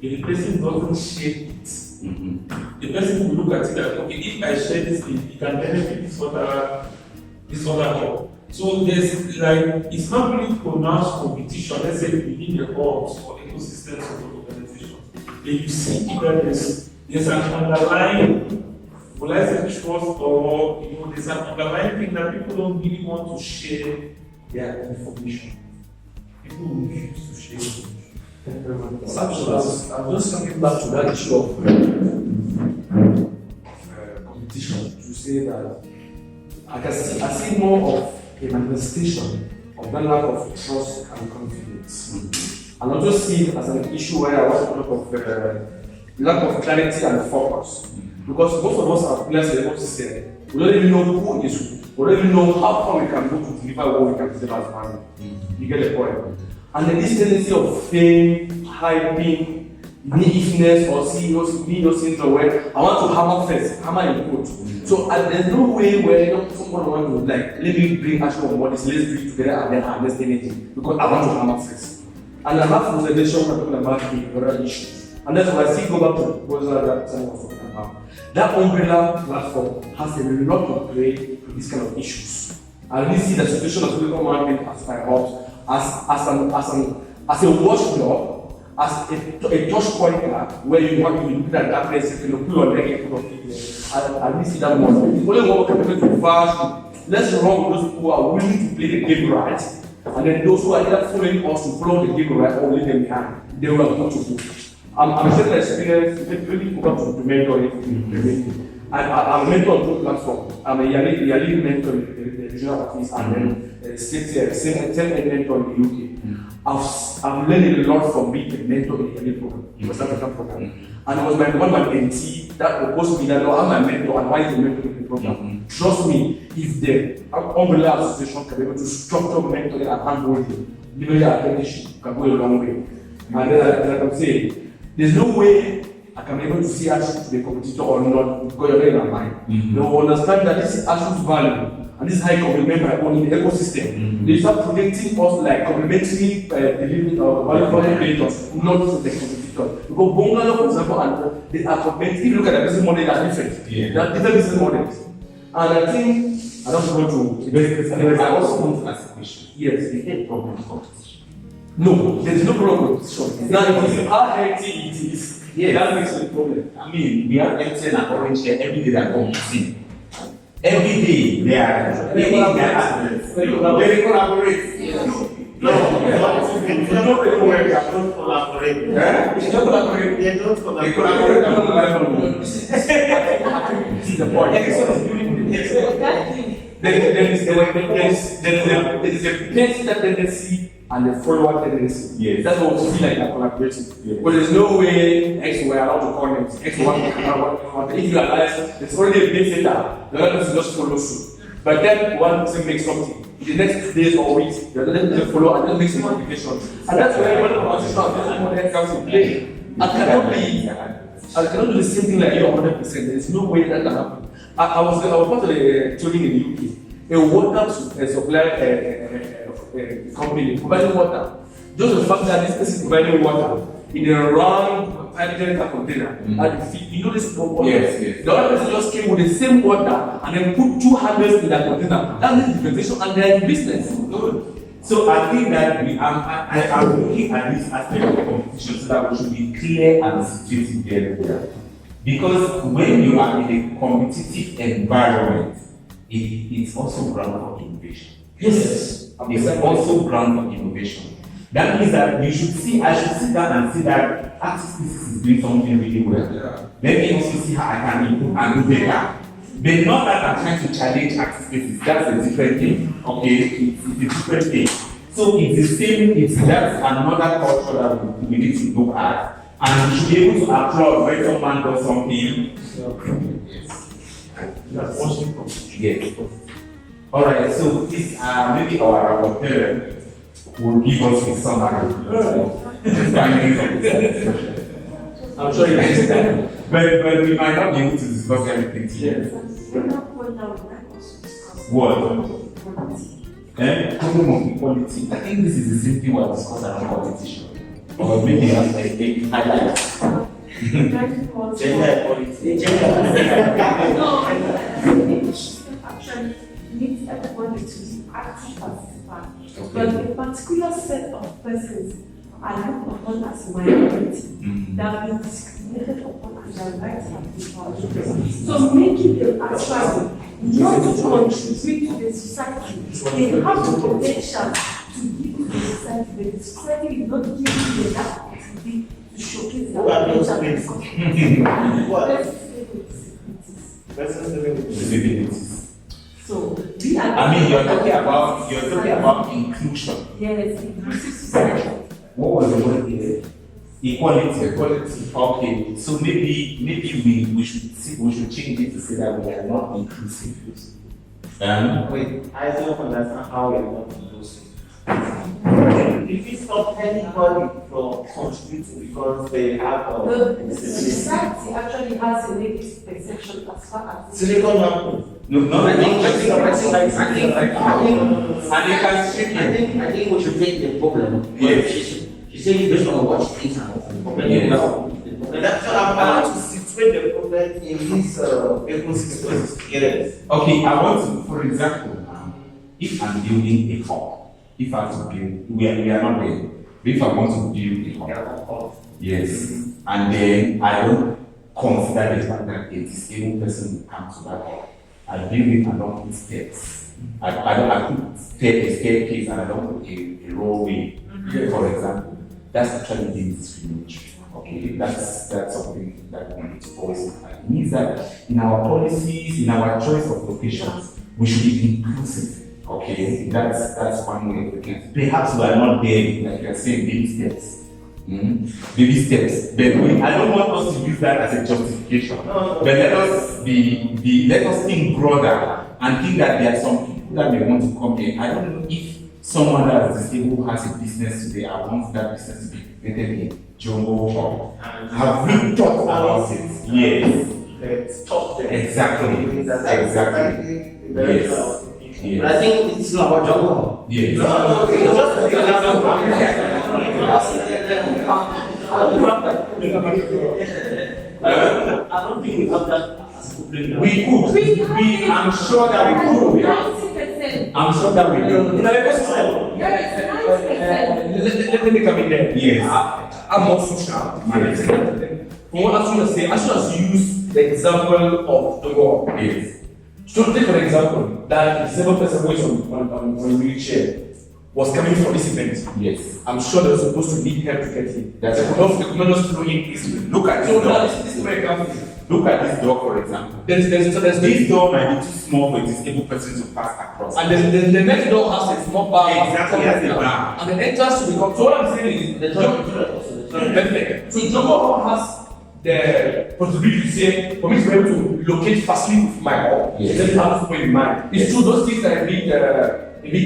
If the person doesn't share it, the person will look at it as, okay, if I share this thing, it can benefit this other hub. So there's like, it's not really pronounced competition, let's say within the hubs or ecosystems of the organization. Then you see that there's an underlying, will I say trust, or there's an underlying thing that people don't really want to share their information. People refuse to share information. I'm just coming back to that issue of competition to say that I see more of a manifestation of that lack of trust and confidence. And I just see it as an issue where I want to talk of lack of clarity and focus. Because most of us are players in the ecosystem. We don't even know who is who. We don't even know how far we can go to deliver what we can deliver as money. You get the point? And then this tendency of fame, hyping, naiveness, or CEO syndrome where I want to hammer first, hammer in quote. So there's no way where someone wants to let me bring action on what is, let's do it together and then harness anything. Because I want to hammer first. And I have presentation we're talking about the other issues. And that's why I still go back to the proposal that Sam was talking about. That umbrella platform has a lot to play with these kind of issues. I really see the situation of Silicon Valley as my hubs as a watchdog, as a touch pointer where you want to look at that place, you can put your leg and put your feet there. I really see that one. It's only one capable to fast. Let's run with those who are willing to play the game right. And then those who are either following us to follow the game right or leave them behind, they will have got to go. I'm sharing the experience, really forgot to mentor it. I'm a mentor on two platforms. I'm a yearly mentor in the regional office and then same mentor in the UK. I've learned a lot from being a mentor in the yearly program, the West African program. And it was one of my mentee that proposed to me that, no, I'm my mentor and why is the mentor in the program? Trust me, if the umbrella association can be able to structure mentoring and handholding, even your apprenticeship can go a long way. And then, like I'm saying, there's no way I can be able to see Ashu to be a competitor or not because you're in my mind. They will understand that this is Ashu's value and this is how I complement my own in the ecosystem. They start projecting us like complementary delivery of value for the creators, not the competitor. Because Bungalow, for example, and they are complementary. If you look at the business model, they are different. They are different business models. And I think I don't want to. I also want to ask a question. Yes. Is there a problem with competition? No, there is no problem with competition. Now, it is how healthy it is. Yes. That makes it a problem. I mean, we have MTN and Orange here every day that competing. Every day they are they collaborate. No, they don't collaborate. They don't collaborate. They don't They collaborate. collaborate on the level. This is the point. There is a competitive tendency and a forward tendency. Yes. That's what we feel like collaborating. Yes. But there's no way X we're allowed to call names. X one. If you realize there's already a big data, the other person just follow suit. But then one person makes something. In the next days or weeks, the other person follow and then makes a modification. And that's where one of our system comes in play. I cannot do the same thing like you 100%. There's no way that can happen. I was part of a training in the UK. A water supply company providing water. Just the fact that this person is providing water in a round hydrogen container. And you know this problem. Yes. The other person just came with the same water and then put 2 handles in that container. That means differentiation and they are in business. Good. So I think that I'm looking at this aspect of competition so that we should be clear and situated there. Because when you are in a competitive environment, it's also ground for innovation. Yes. It's also ground for innovation. That means that I should sit down and see that artist is doing something really well. Yeah. Let me also see how I can improve and do better. But not that I'm trying to challenge artist spaces. That's a different thing. Okay, it's a different thing. So it's the same, that's another culture that we need to look at. And we should be able to applaud when someone does something. Yes. Yes. Alright, so this maybe our rapporteur will give us a summary. I'm sure you understand. But we might not be able to discuss everything today. What? Problem of equality. I think this is the same thing we're discussing around competition. Or maybe as a highlight. Gender equality. Actually, needs everybody to be active participants. But a particular set of persons are looked upon as minority that have been discriminated upon and their rights have been violated. So making them actually not to contribute to the society, they have the potential to give to the society, but the society is not giving them that opportunity to showcase their potential. Disabilities. So we are. I mean, you're talking about inclusion. Yes, inclusive society. What was the word here? Equality. Okay, so maybe we should change it to say that we are not inclusive. Wait, I don't understand how we are not inclusive. If we stop anybody from contributing because they have The society actually has a negative perception as far as Silicon Valley. I think we should take the problem. Yes. She's saying based on what she thinks and the problem. That's what I want to situate the problem in this ecosystem. Yes. Okay, I want to, for example, if I'm building a hall, if I have to build, we are not there. But if I want to build a hall, yes, and then I don't consider the fact that a disabled person will come to that hall. I build it and don't put steps. I put a staircase and I don't put a roadway, for example. That's actually being discriminatory. Okay, that's something that we need to always look at. It means that in our policies, in our choice of locations, we should be inclusive. Okay, that's one way of looking at it. Perhaps we are not there, like you're saying, baby steps. Baby steps. But I don't want us to use that as a justification. But let us think broader and think that there are some people that may want to come here. I don't know if someone that is disabled has a business today and wants that business to be created in Jongo. Have we talked about it? Yes. Exactly. Yes. Yes. But I think it's not about Jongo. Yes. I don't think we have that as a problem. We could. I'm sure that we could. 90%. I'm sure that we do. Let me come in there. Yes. I'm more social. Yes. From what I was going to say, as soon as you use the example of the war, Yes. so take for example that the disabled person who is on a wheelchair was coming for this event. Yes. I'm sure they were supposed to need help to get in. That's They could not just flow in easily. Look at So this now door. this is where it comes from. Look at this door, for example. There's This door might be too small for a disabled person to pass across. and the next door has a small bar. Exactly, has a bar. And the entrance to become. So what I'm saying is The toilet also. perfect. So Jongo has the possibility to say, for me to be able to locate fastly with my home, Yes. then have to put in mind. It's true, those things are a bit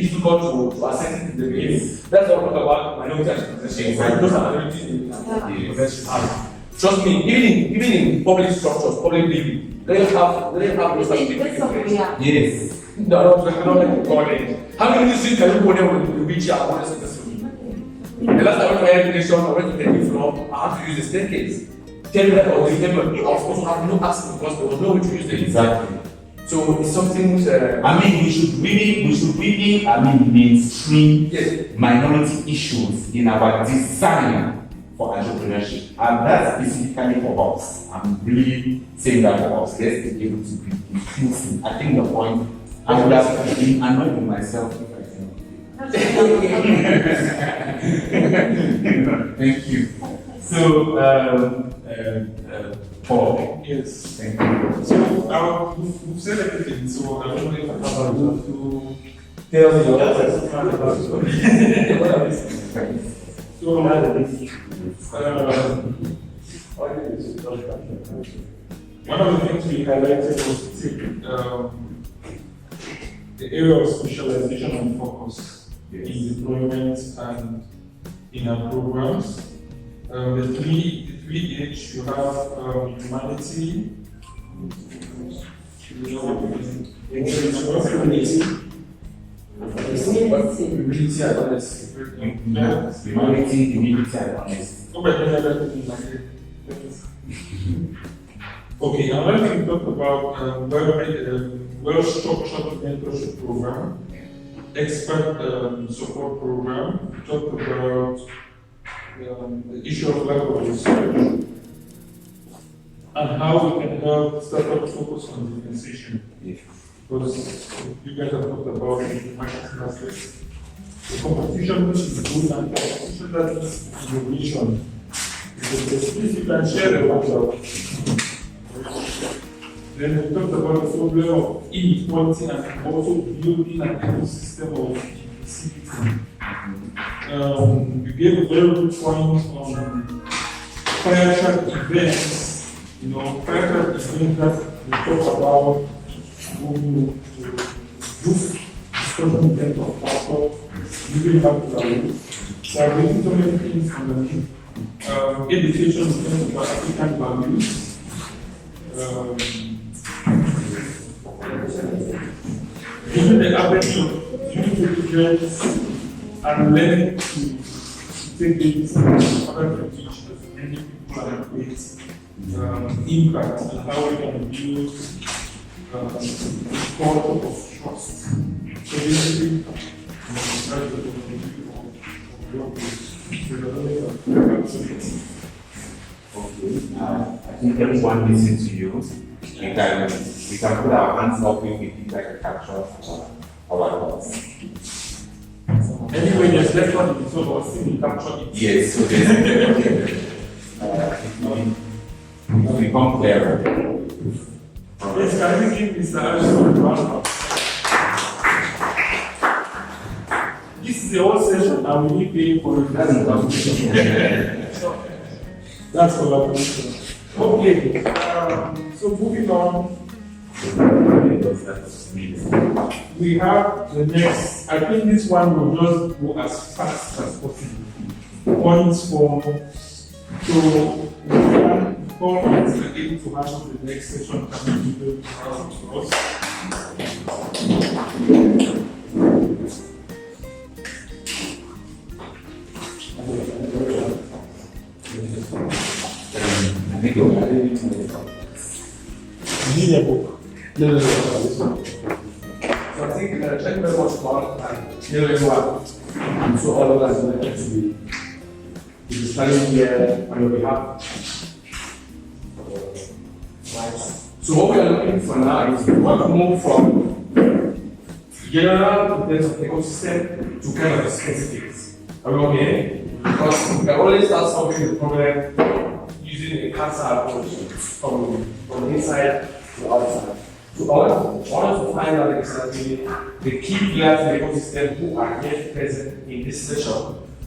difficult to assess in the beginning. That's what we talk about minority and possession. Exactly. Those are minorities in possession. Trust me, even in public structures, public living, they have those types of things. Yes. No, not like the government. How many streets can you go there with wheelchair and all this? The last time I went to education, I went to the new floor, I had to use the staircase. Tell me that I was supposed to have no access because there was no way to use the Exactly. So it's something. I mean, we should really, mainstream minority issues in our design for entrepreneurship. And that's specifically for us. I'm really saying that for us. Let's be able to be inclusive. I think the point, I would have been annoyed with myself if I said. Thank you. So, Paul. Yes. Thank you. So we've said everything. So I don't know if I have to Tell me your So, one of the things we highlighted was the area of specialization and focus in deployment and in our programs. The three H, you have humanity, humility and honesty. Humanity, humility, and honesty. Okay, another thing we talked about well-structured mentorship program, expert support program. We talked about the issue of lack of research and how we can help startups focus on differentiation. Because you guys have talked about the marketing aspect. The competition which is good and the competition that is innovation. If you can share the workshop. Then we talked about the problem of inequality and also building an ecosystem of inclusivity. You gave a very good point on fire truck events. Fire truck events that we talk about moving to youth discussion event of passport, giving back to our youth. So I've been so many things on the education in terms of African values. Given the avenue of students and learning to take this in order to teach as many people and create impact and how we can build culture of trust. So basically, that's the overview of what we Okay. I think everyone listens to you. We can put our hands up if we think like a capture our thoughts. anyway, there's lecture in so we'll see the capture it. Yes, so there's it will become clearer. Yes, can we give Mr. Ashton a round of This is the whole session and we need paying for it. That's collaboration. Okay, so moving on, we have the next, I think this one will just go as fast as possible. Points for, so we can call Mr. again to handle the next session. Can you give it to us? I think you'll have it. Need a book. No, this one. So I think check very much about like hearing what. So all of us are going to be studying here on your behalf. Right. So what we are looking for now is we want to move from general in terms of ecosystem to kind of specifics. Are we okay? Because we can only start solving the problem using a cancer approach from the inside to the outside. So I want to find out exactly the key players in the ecosystem who are here present in this session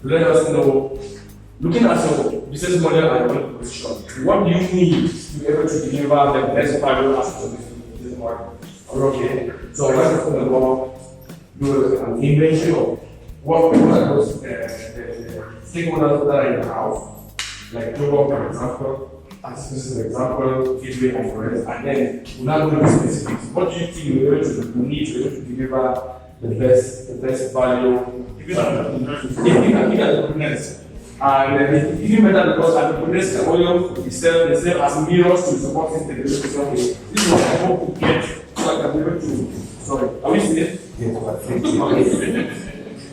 to let us know, looking at your business model and your position, what do you need to be able to deliver the best value aspect of this business model? Okay, so I want to talk about do an inventory of what are those stakeholders that are in the house, like Jongo, for example, as this is an example, gateway and for rest, and then we're not going to be specific. What do you think you need to deliver the best value? If you can and even better because entrepreneurs can only sell the same as mirrors to support system. This is what I hope to get so I can be able to. Sorry, are we still?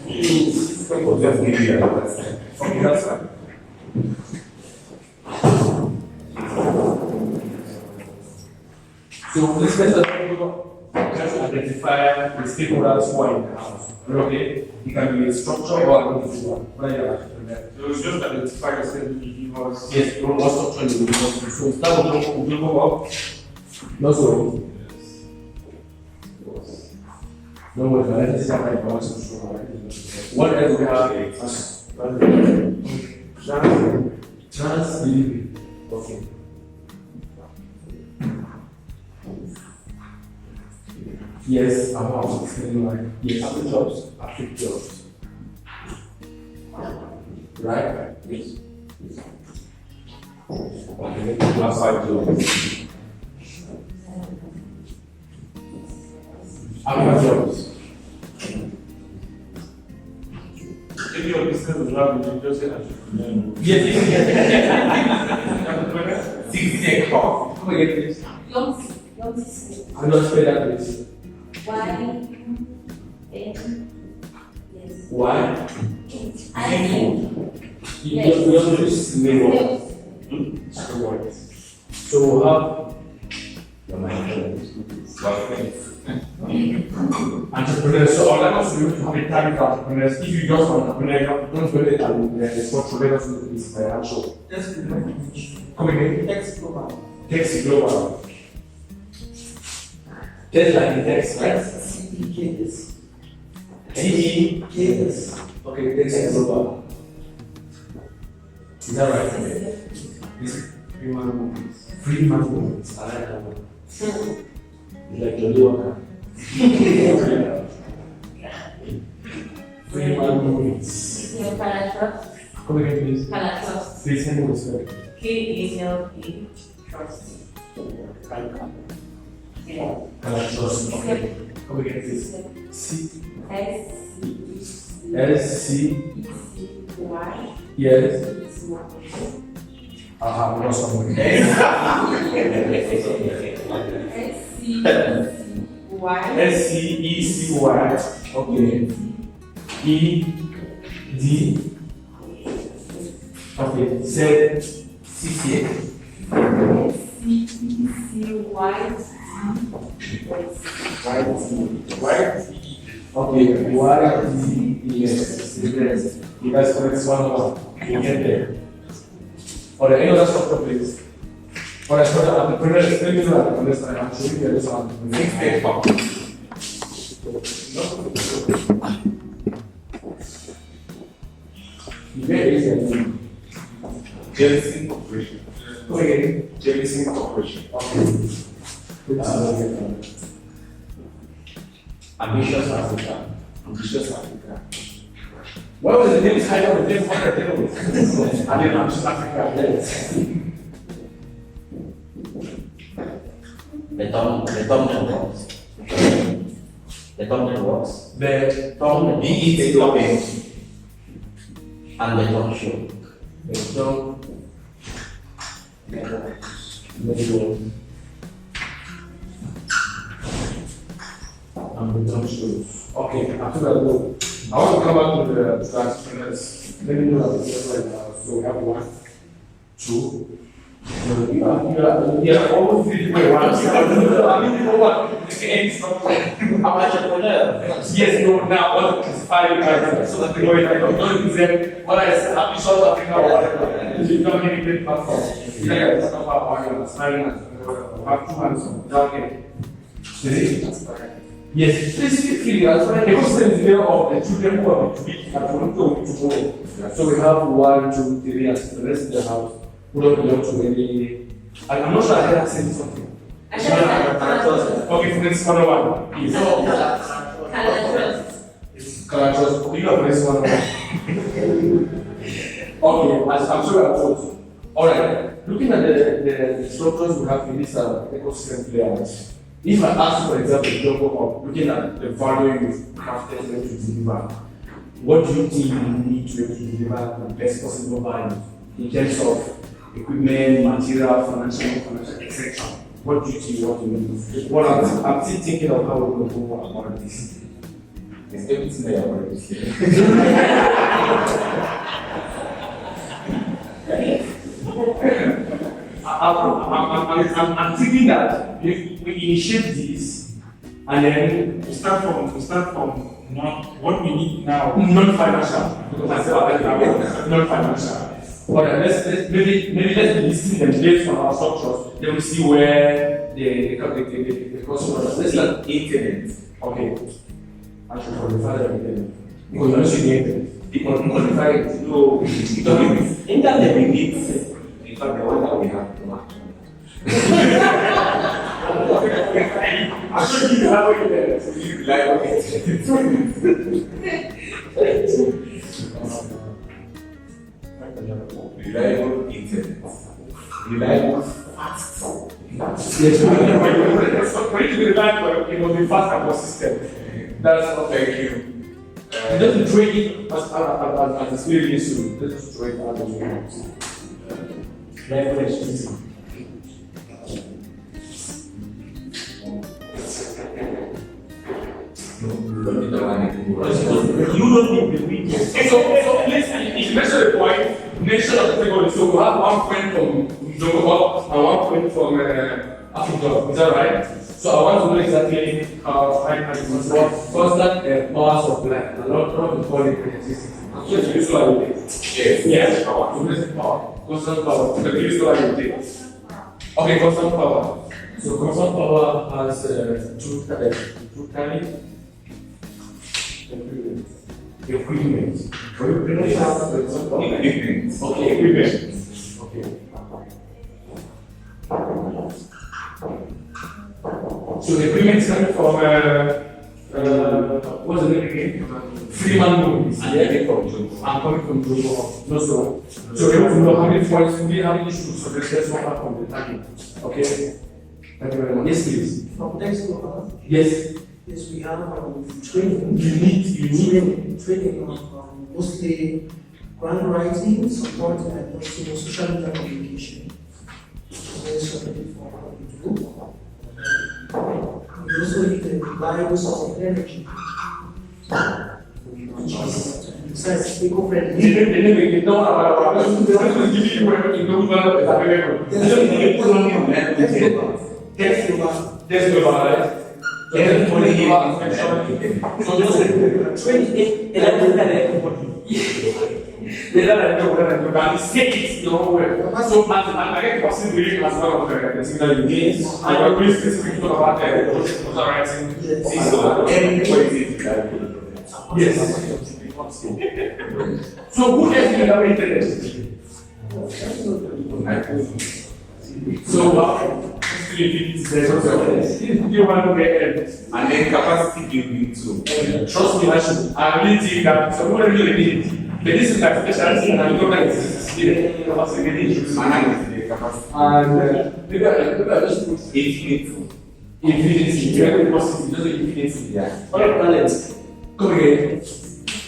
Yes, Just give you another step. okay, that's fine. So this method try to identify the stakeholders who are in the house. Okay, it can be a structure or an individual. So it's just identify the same individuals. Yes, what structure you will use. So start with Jongo. No, so No, but let's see how I want to show. What else we have? Trans delivery. Okay. Yes, I'm out. Yes, after jobs. Right? Yes. Okay, outside jobs. After jobs. If your business is not, you just say entrepreneur. Yes. Zixtech. Come again, please. Young. I'm not spell that, please. Why? You don't use labels. So we'll have entrepreneurs. So all I want to do is have a target for entrepreneurs. If you just want entrepreneur, don't put it as what relevant to this financial. Come again. Text global. Text like the text, right? T-E-K-S. Okay, text global. Is that right? This Freeman movements. I like that one. Like Jolly Walker. Freeman movements. Come again, please. Please send me this way. K-A-L-A Trust. Trust. Okay. Come again, please. S-C-E-C-Y. Yes. We lost someone. S-C-E-C-Y. Okay. E-D. Okay. C-C-A. S-C-E-C-Y. Okay, Y-D-E-S. You guys correct this one more. You get there. Or any other structure, please. Or as for the entrepreneur, explain to that. Understand? I'm showing you this one. Very easy. Jellicing Corporation. Okay. Jellicing Corporation. Okay. Ambitious Africa. Ambitious Africa. What was the name? I don't know. What the name was? I didn't know. Just Africa. Betong networks. Betong networks. Betong. B-E-T-O-N. And Betong show. Betong. And Betong shows. Okay, after that, I want to come back to the entrepreneurs. Let me know that it's right now. So we have 1, 2. Yeah, almost 3 people. How much entrepreneur? Yes, no, now what is 5 so that the way I don't use them. What I said, I'm sure that or whatever. You don't need a great platform. Yeah, it's not about one, smiling and have 2 hands on. Okay. Yes, specifically, that's why the ecosystem is there of the children who are between and from to go. So we have 1, 2, 3, and the rest of the house who don't belong to any. I'm not sure I had said something. Okay, for next 101. Please. Characters. Okay, you have next 101. Okay, I'm sure I told you. Alright, looking at the structures we have in this ecosystem players. If I ask, for example, Jongo, looking at the value you've crafted to deliver, what do you think you need to deliver the best possible value in terms of equipment, material, financial, etc.? What do you think you want to need? What I'm still thinking of how we're going to go about this. It's everything that you're already saying. I'm thinking that if we initiate this and then we start from not what we need now, non-financial, because I said non-financial. But let's maybe let's be listing them based on our structures. Then we see where the cost. Let's start internet. Okay. I should qualify everything. Because once you get it, People qualify it. No, internet we need. In fact, the one that we have to match. I should give you how it is. Reliable internet. Reliable fast. Yes, for it to be reliable, it must be fast and consistent. That's what Thank you. Just trade it as a spirit issue. Just trade it as leverage. You don't need the weekend. So please, if you mention the point, mention the category. So we have 1 point from Jongo and 1 point from Africa. Is that right? So I want to know exactly how I can constant power supply. A lot of people call it electricity. So it's useful like Yes. yes, power. So this is power. Constant power. So it's useful like okay, constant power. So constant power has two types. Equipment. Okay, equipment. Okay. So the equipment is coming from what's the name again? Freeman movies. And they're from Jongo. I'm coming from Jongo. No, so we want to know how many points we how many shoots. So let's not from the target. Okay. Thank you very much. Yes, please. From next Yes. yes, we have training. You need Training on mostly grant writing, support, and also social media communication. So that's what we for how we do. We also need a reliable source of energy. Besides, eco-friendly. Everybody here So just training everybody. they don't know say it your way. So I get possibly as well of the signal you need. And you're really specific about the writing. Yes. So who gets you the internet? So you want to get it. And then capacity building too. Trust me, I really think that someone really need. But this is like specialty and I know that it's still capacity. And maybe I just put infinity. Infinity. Very possible. Just infinity. Yeah. What are talents? Come again.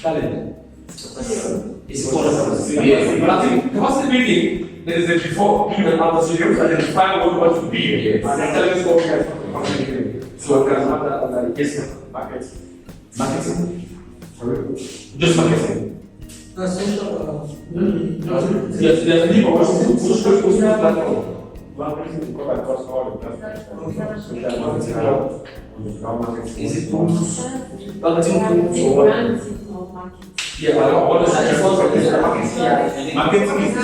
Talent. It's called Yes, but I think capacity building, there is a before, and after, so you have to define what you want to be. Yes. And then tell us what we have capacity building. So I can have that as like, yes, market. Marketing? Just marketing. Social, Yes, there's a need for social platform. Is it tools? Yeah, but what is that? Marketing is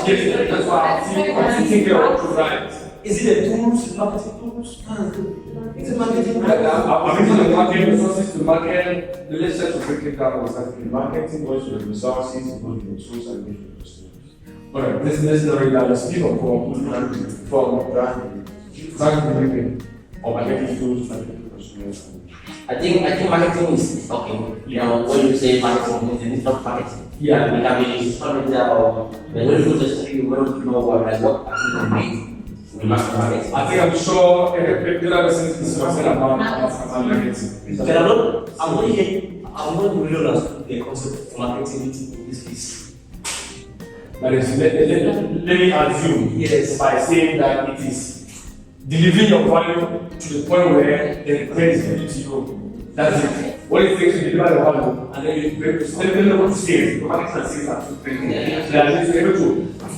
Yes, that's why I'm thinking about to write. is it a tools, marketing tools? Is it marketing? I'm using the marketing resources to market. Let's try to break it down exactly. Marketing goes to the resources, goes to the tools, and goes to the customers. Alright, this is the reality of from brand Or marketing tools, marketing customers. I think marketing is okay. You know, when you say marketing, it's not marketing. Yeah. We can be social media or when you just you want to know what actually made. We must market. I think I'm sure every person is concerned about marketing. But I'm not really understand the concept of marketing in this case. That is, let me assume Yes. by saying that it is delivering your value to the point where the brand is ready to you. That's it. What it takes to deliver the value, and then you break to sell what to sales. Marketing and sales are two things. They are just able to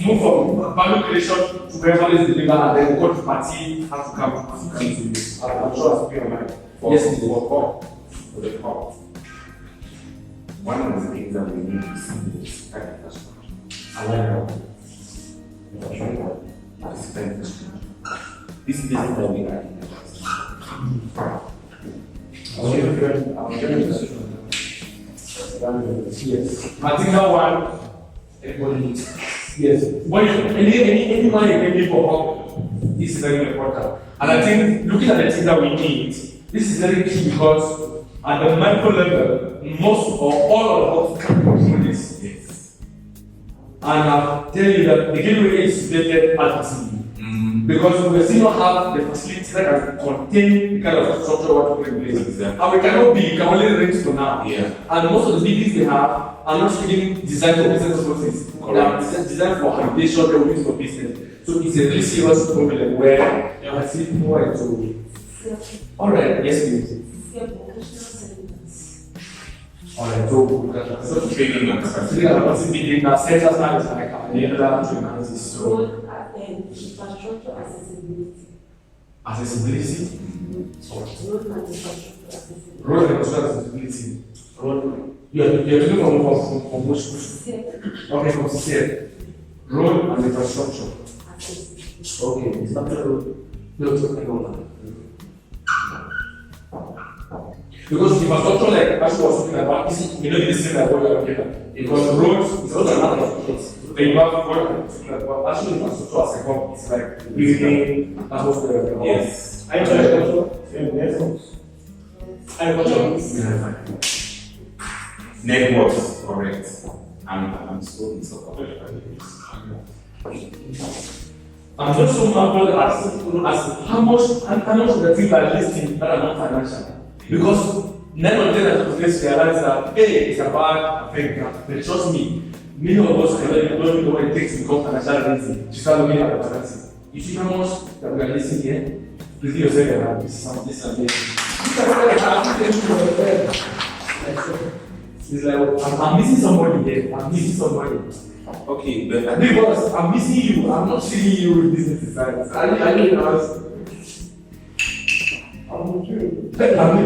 move from value creation to where value is delivered, and then go to party have to come to you. I'm sure that's pretty online. Yes, For the call. One of the things that we need to see is infrastructure. I like that. This is that we are in. Yes. Material one, everybody needs. Yes. When any money you can give for help, this is very important. And I think looking at the things that we need, this is very key because at the micro level, most or all of us can control this. Yes. And I'll tell you that the gateway is situated at because we still not have the facilities that can contain the kind of structure what we put in place. Exactly. And we cannot be, we can only rent for now. Yeah. And most of the buildings we have are not really designed for business purposes. They are designed for habitation, they will use for business. So it's a really serious problem where I see more into. Alright, yes, please. Alright, so Training and capacity. building now, centers now is like another analysis. So Infrastructure accessibility. accessibility. Road and infrastructure accessibility. Road and accessibility. Road. You're talking from which? Okay, from CCF. Road and infrastructure. Okay, it's not the road. No, it's not the because infrastructure, like as was talking about, is you know the same like what you're looking at. Because roads is also another infrastructure. Then you have what actually infrastructure as a company, it's like building, that's what the Yes. Networks, correct. I'm still in support of I'm just so marveled as how much of the things are listing that are not financial. Because none of them are supposed to realize that, hey, it's a bad affair. But trust me, many of us don't even know what it takes to become financial reason. To start looking at the finances. You see how much that we are listing here? Please give yourself a hand. This is amazing. It's like, I'm missing somebody here. I'm missing somebody. Okay, but Because I'm missing you. I'm not seeing you with business design. I mean,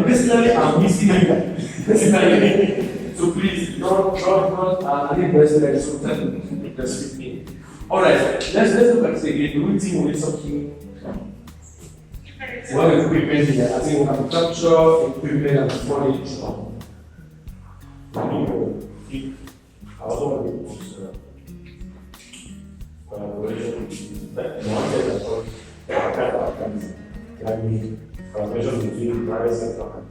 personally, I'm missing you. Personally. So please, don't, I think personally, so that's with me. Alright, let's look at it again. Do we think we need something? What equipment here? I think we have capture, equipment, and storage. I also want to use collaboration that collaboration between private sector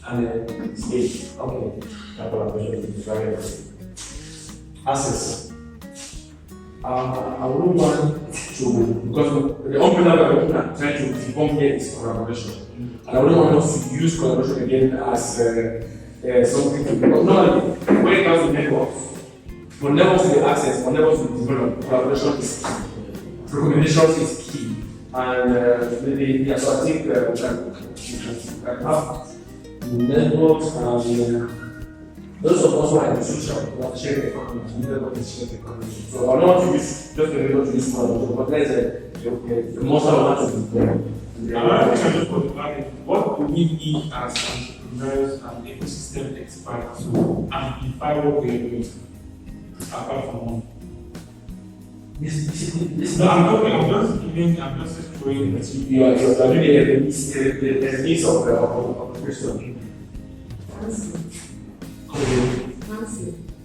and state. Okay. Collaboration between private sector. Access. I wouldn't want to, because the umbrella we're looking at trying to define here is collaboration. And I wouldn't want us to use collaboration again as something to, because normally, when it comes to networks, for levels to the access, for levels to develop, collaboration is key. Recommendations is key. And yeah, so I think we can have networks and those of us who are in the social, we have to share the economy, we need to share the economy. So I don't want to use, just to be able to use collaboration, but there's the most I want to be there. Another question just for the planning, what do we need as entrepreneurs and ecosystem experts to amplify what we're doing apart from money? This No, I'm just throwing it. you are doing the needs of the person.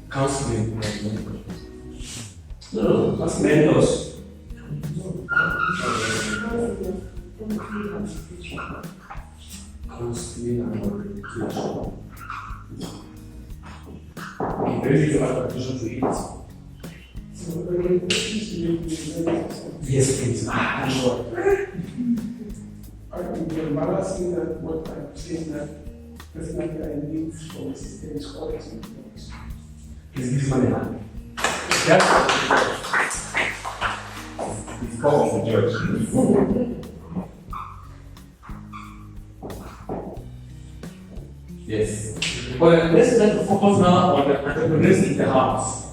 Counseling. No, that's mentors. Counseling and education. Very difficult addition to it. Yes, please. I'm sure. I think you're balancing that what I'm saying that personally I need for systems quality. Please give money hand. it's called the judge. Yes. But let's try to focus now on the entrepreneurs in the house.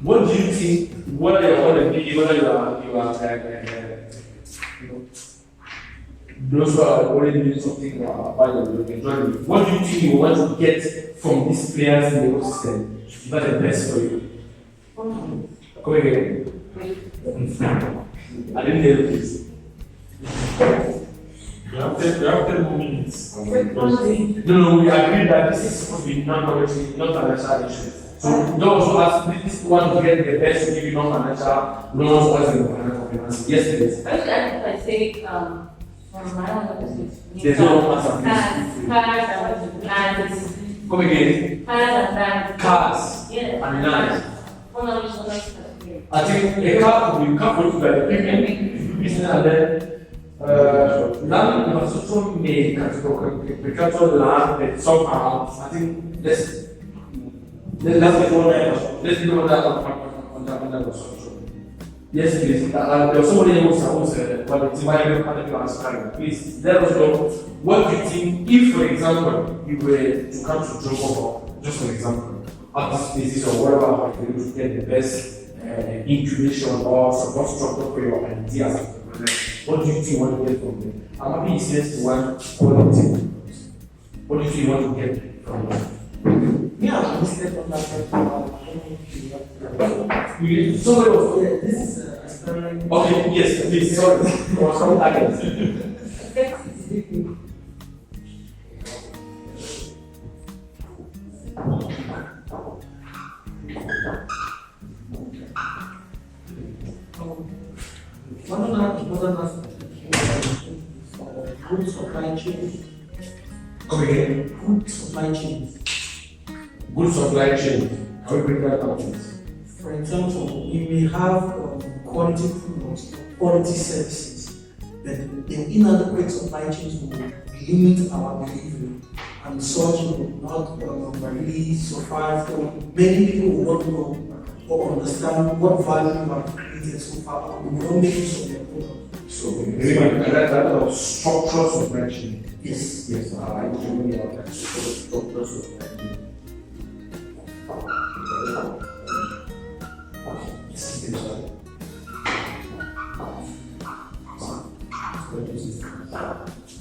What do you think? Whether you want to be, whether you are those who are already doing something about you enjoying it. What do you think you want to get from these players in the ecosystem? Is that the best for you? Come again. I didn't hear you, please. We have 10 more minutes. you that this is supposed to be non-monetary, non-financial issues. So don't also ask this one to get the best to give you non-financial loans or financial. Yes, it is. I say, from my own perspective, There's no answer. cars, Come again. Cars. Yeah. And lands. One of those I think a car will come with the equipment, and then land infrastructure may categorical land and somehow I think let's go that on that construction. Yes, please. There are somebody else who said, well, it's my answer. Please let us know what you think if, for example, you were to come to Jongo, just for example, at this basis or whatever, for you to get the best incubation or support structure for your ideas. What do you think you want to get from them? I'm happy he says to one quality. What do you think you want to get from them? Yeah, I'm listening on that. Somebody was This is an experiment. okay, yes, please, sorry. Or some targets. One other aspect good supply chain. Come again. Good supply chain. Good supply chain. Can we bring that out? For example, we may have quality products, quality services, but the inadequate supply chains will limit our delivery, and such will not really survive. Many people will not know or understand what value we have created so far, but we don't make use of their product. So, that structural supply chain. Yes. Yes, I actually about that. Structural supply chain.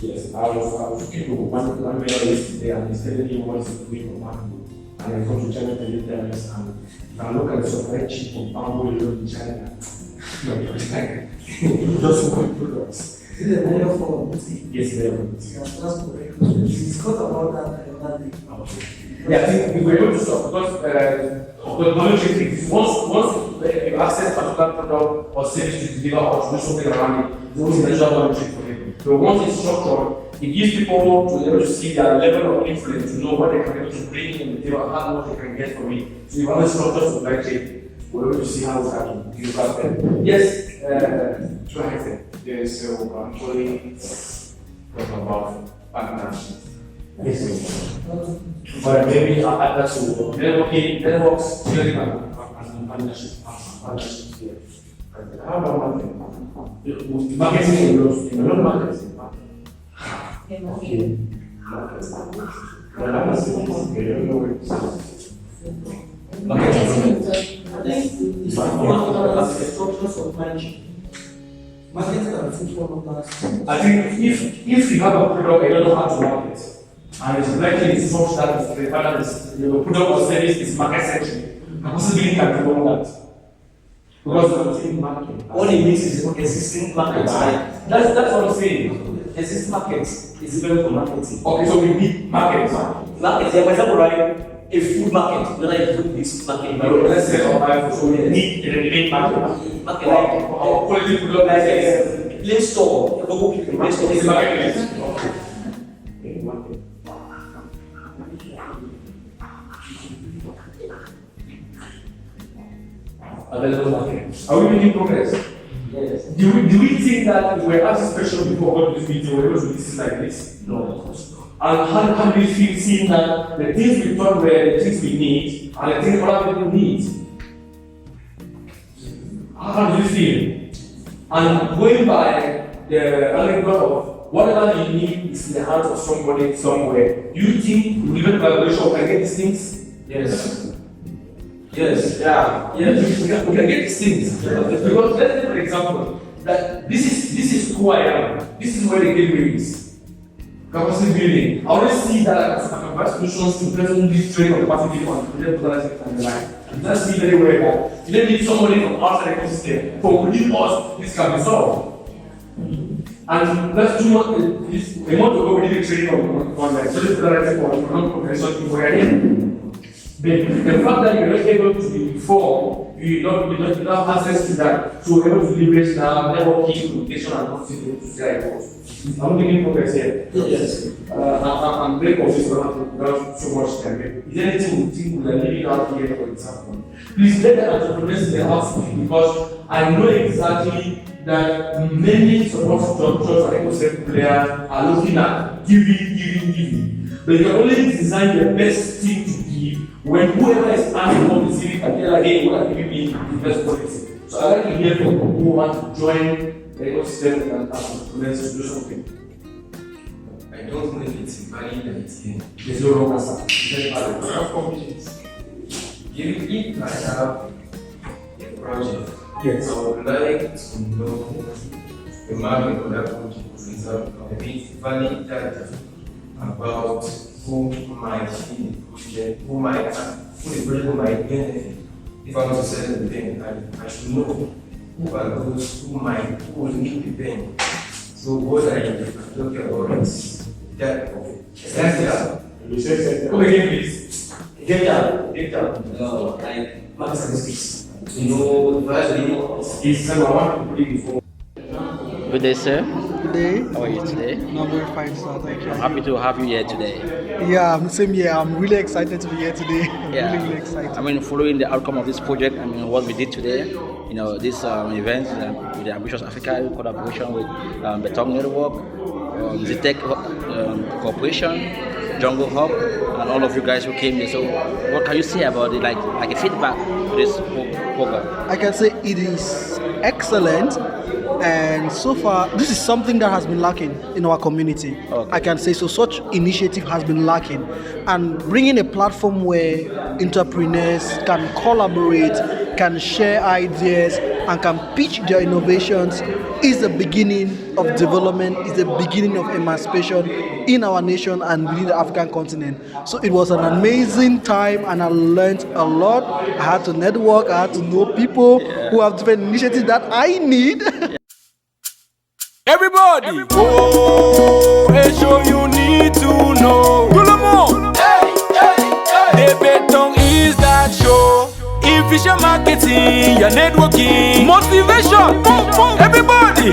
Yes, I was looking for one way yesterday and he's telling me what is the way for mango. And I come to China to get there and if I look at the supply chain for mango in China, just one products. Is it a manual for Yes, they are. that's correct. We discussed about that the other day. Yeah, I think we were able to stop because knowledge is once you access particular product or service to deliver or to do something around it, it's always natural knowledge for them. So once it's structured, it gives people to be able to see their level of influence, to know what they can be able to bring in the table and how much they can get from it. So if I'm a structured supply chain, we're able to see how it's happening. Yes, try it. Yeah, so actually talk about partnerships. Yes. But maybe that's all. Networks, sharing and partnerships here. How about marketing? Marketing in a lot of marketing. Okay. I think if you have a product, you don't know how to market, and it's likely it's such that the product or service is market centric, the possibility can be wrong that. Because all it means is existing markets. That's what I'm saying. Existing markets is even for marketing. Okay, so we need markets. Markets, yeah, for example, right? A food market, whether you put this market, let's say so we need a main market. Market like quality product like a play store, a local play store is a marketplace. Okay, market. Available market. Are we making progress? Yes. Do we think that we were asked this question before going to this meeting, we're able to do this like this? No, of course not. And how do you feel seeing that the things we thought were the things we need and the things other people need? How do you feel? And going by the anecdote of whatever you need is in the hands of somebody somewhere, do you think we live in collaboration can get these things? Yes. Yes, yeah. Yes, we can get these things. Because let's say for example, that this is who I am. This is where the gateway is. Capacity building. I always see that as a provide solutions to present this training of capacity building and then put it on the line. And that's me very well that you don't need somebody from outside the ecosystem for within us this can be solved. And let's do what this a month ago we did a training on so this is the right for non-professional people again. The fact that you're not able to be informed, you don't have access to that, so we're able to leverage now networking, communication, and consistency to say like what. I'm making progress here. Yes. I'm very consistent without so much time. Is there anything you think we are leaving out here for example? Please let the entrepreneurs in the house speak because I know exactly that many support structures and ecosystem players are looking at giving. But you can only design the best thing to give when whoever is asking for the city can tell like, hey, what are giving me the best policy? So I like to hear from people who want to join the ecosystem and entrepreneurs to do something. I don't know if it's valid and it's in. There's no wrong answer. It's very valid. I have competence. If I have a project, yes. I would like to know the market of that project. For example, a bit valid data about who might be the project, who the project might benefit. If I want to sell the thing, I should know who are those who will need the thing. So what I am talking about is that of it. Come again, please. Data. Like market statistics. You know, firstly, It's number one to put it before. Good day, sir. Good day. How are you today? No, very fine, sir. Thank you. I'm happy to have you here today. Yeah, I'm the same here. I'm really excited to be here today. Yeah. Really excited. I mean, following the outcome of this project, I mean, what we did today, you know, this event with the Ambitious Africa in collaboration with Betong Network, Zixtech Corporation, Jongo Hub, and all of you guys who came here. So, what can you say about it, like a feedback to this program? I can say it is excellent, and so far this is something that has been lacking in our community. Okay. I can say so. Such initiative has been lacking, and bringing a platform where entrepreneurs can collaborate, can share ideas, and can pitch their innovations is the beginning of development, is the beginning of emancipation in our nation and within the African continent. So it was an amazing time and I learned a lot. I had to network, I had to know people who have different initiatives that I need. Everybody. Oh, a show you need to know. Tout le monde. The Betong is that show. Efficient marketing, your networking, motivation. Everybody.